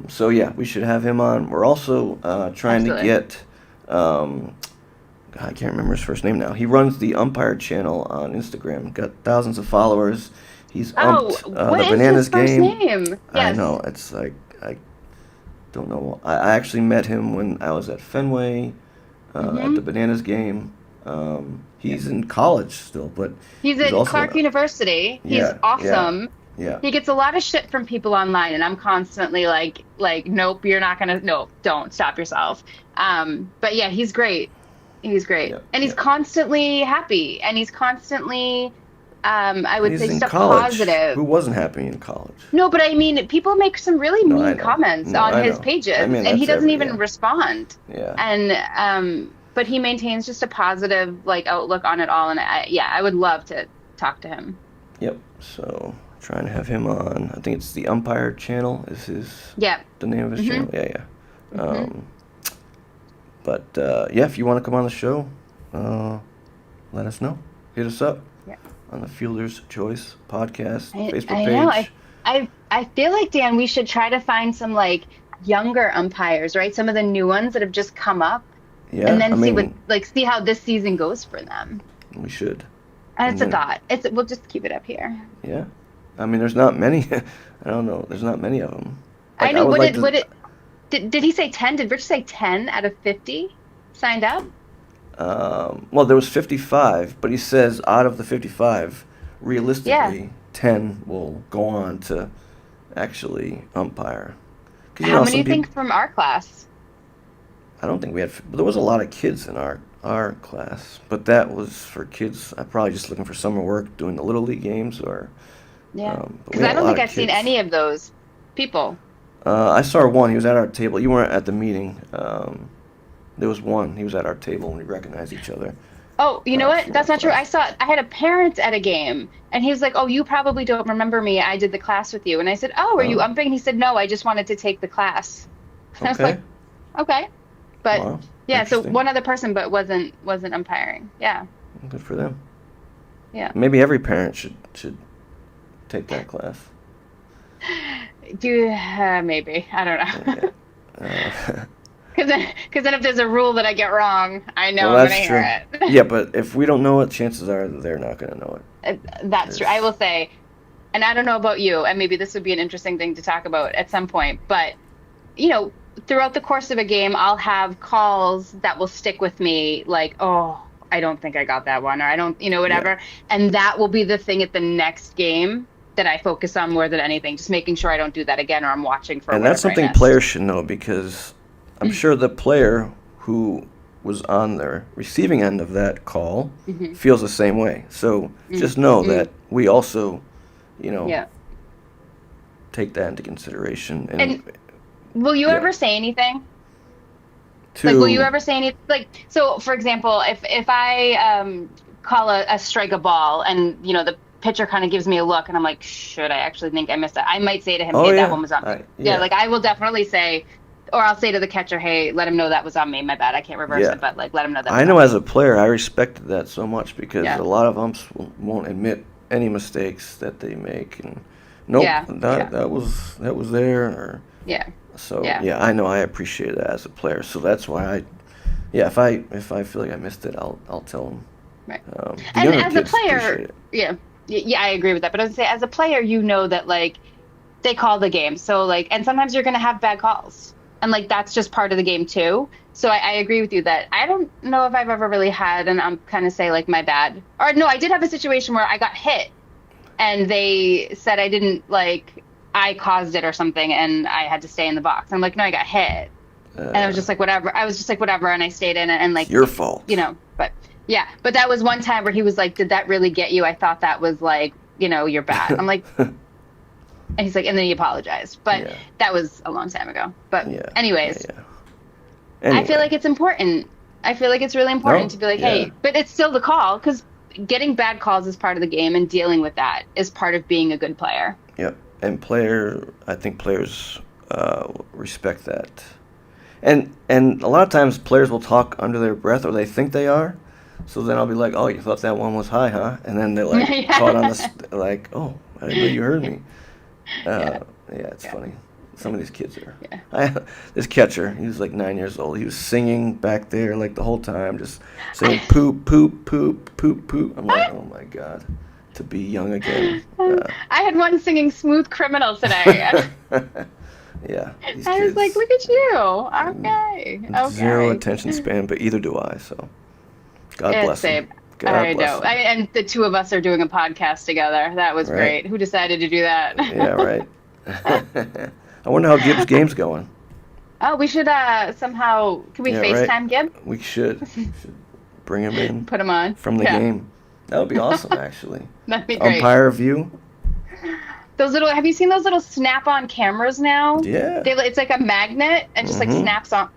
So yeah, we should have him on. We're also trying Absolutely. to get. I can't remember his first name now. He runs the Umpire channel on Instagram. Got thousands of followers. He's umped what the is Bananas his first game. name? Yes. I know. It's like I don't know. I actually met him when I was at Fenway at the Bananas game. He's in college still, but He's at also Clark University. He's Yeah, awesome. Yeah. He gets a lot of shit from people online, and I'm constantly like, nope, you're not gonna, no, don't, stop yourself. But yeah, he's great. He's great, and he's constantly happy, and he's constantly, I would He's say, in stuff college. positive. Who wasn't happy in college? No, but I mean, people make some really No, I mean know. comments No, on I his know. pages, I mean, and he that's doesn't even respond. Yeah. And but he maintains just a positive outlook on it all, and I would love to talk to him. Yep. So trying to have him on. I think it's the Umpire channel. Is the name of his channel? Yeah. But if you want to come on the show, let us know. Hit us up on the Fielder's Choice podcast Facebook page. I feel like, Dan, we should try to find some younger umpires, right? Some of the new ones that have just come up. Yeah. And then see how this season goes for them. We should. And it's a thought. We'll just keep it up here. Yeah. I mean, there's not many. I don't know. There's not many of them. I know. Did he say 10? Did Rich say 10 out of 50 signed up? Well, there was 55, but he says out of the 55, realistically, 10 will go on to actually umpire. How many do you think from our class? I don't think we had. There was a lot of kids in our class, but that was for kids. I'm probably just looking for summer work, doing the little league games, or because I don't think I've seen any of those people. I saw one. He was at our table. You weren't at the meeting. There was one. He was at our table, and we recognized each other. Oh, you know what? That's not true. I had a parent at a game, and he was like, "Oh, you probably don't remember me. I did the class with you." And I said, "Oh, are you umping?" And he said, "No, I just wanted to take the class." And I was like, "Okay." But wow. So one other person, but wasn't umpiring. Yeah. Good for them. Yeah. Maybe every parent should take that class. Maybe, I don't know. Because then if there's a rule that I get wrong, I know I'm going to hear it. Yeah, but if we don't know it, chances are they're not going to know it. That's true. I will say, and I don't know about you, and maybe this would be an interesting thing to talk about at some point, but, throughout the course of a game, I'll have calls that will stick with me, like, oh, I don't think I got that one, or I don't, whatever. Yeah. And that will be the thing at the next game that I focus on more than anything, just making sure I don't do that again, or I'm watching for. And that's something players should know, because I'm sure the player who was on the receiving end of that call feels the same way. So just know that we also, take that into consideration. And will you ever say anything? To, will you ever say anything? So for example, if I call a strike a ball and, the pitcher kind of gives me a look and I'm like, should I actually think I missed it? I might say to him, hey, that one was on me. I will definitely say, or I'll say to the catcher, hey, let him know that was on me. My bad. I can't reverse it, but let him know that. I know as a player, I respected that so much because a lot of umps won't admit any mistakes that they make. And that was there. Or, So I know I appreciate that as a player. So that's why if I feel like I missed it, I'll tell them. Right. And as a player, I agree with that. But I would say as a player, that they call the game. So and sometimes you're going to have bad calls. And that's just part of the game too. So I agree with you that I don't know if I've ever really had an ump kind of say my bad. Or no, I did have a situation where I got hit and they said I didn't I caused it or something and I had to stay in the box. I'm like, no, I got hit. And I was just whatever. I was just whatever. And I stayed in it and your fault. But but that was one time where he was like, did that really get you? I thought that was you're bad. I'm like, and he's like, and then he apologized. But that was a long time ago. But anyways, I feel like it's important. I feel like it's really important to be like, hey, but it's still the call because getting bad calls is part of the game and dealing with that is part of being a good player. Yep. And I think players respect that. And a lot of times players will talk under their breath or they think they are. So then I'll be like, oh, you thought that one was high, huh? And then they're caught on the, oh, I didn't know you heard me. It's funny. Some of these kids are. This catcher, he was 9 years old. He was singing back there the whole time, just saying poop, poop, poop, poop, poop. I'm like, oh my God, to be young again. I had one singing "Smooth Criminal" today. These I was like, look at you. Okay. Zero attention span, but either do I. So, God bless him. I know. And the two of us are doing a podcast together. That was great. Who decided to do that? Yeah, right. I wonder how Gibb's game's going. Oh, we should somehow. Can we FaceTime Gib? We should bring him in. Put him on from the game. That would be awesome, actually. That'd be great. Umpire view. Have you seen those little snap-on cameras now? Yeah. It's like a magnet and just snaps on.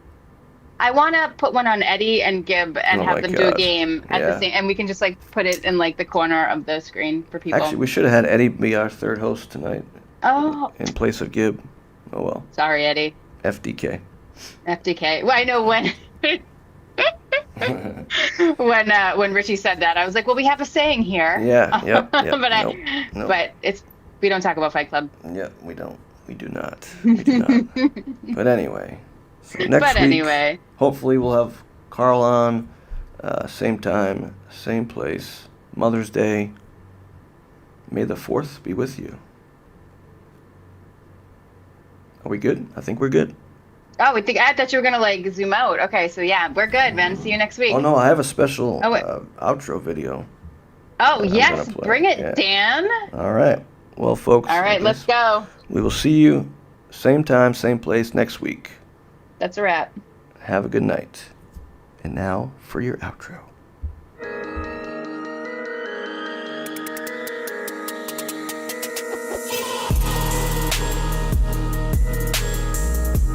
I want to put one on Eddie and Gib and have them do a game at the same, and we can just put it in the corner of the screen for people. Actually, we should have had Eddie be our third host tonight. Oh. In place of Gib. Oh well. Sorry, Eddie. FDK. Well, I know when. when Richie said that, I was like, well, we have a saying here. Yeah. Yep. But but we don't talk about Fight Club. Yeah, we don't. We do not. We do not. But anyway. So next week, hopefully we'll have Carl on, same time, same place, Mother's Day. May the 4th be with you. Are we good? I think we're good. Oh, I thought you were going to zoom out. Okay, so we're good, man. See you next week. Oh, no, I have a special outro video. Oh, yes, bring it, Dan. All right. Well, folks. All right, let's go. We will see you same time, same place next week. That's a wrap. Have a good night. And now for your outro.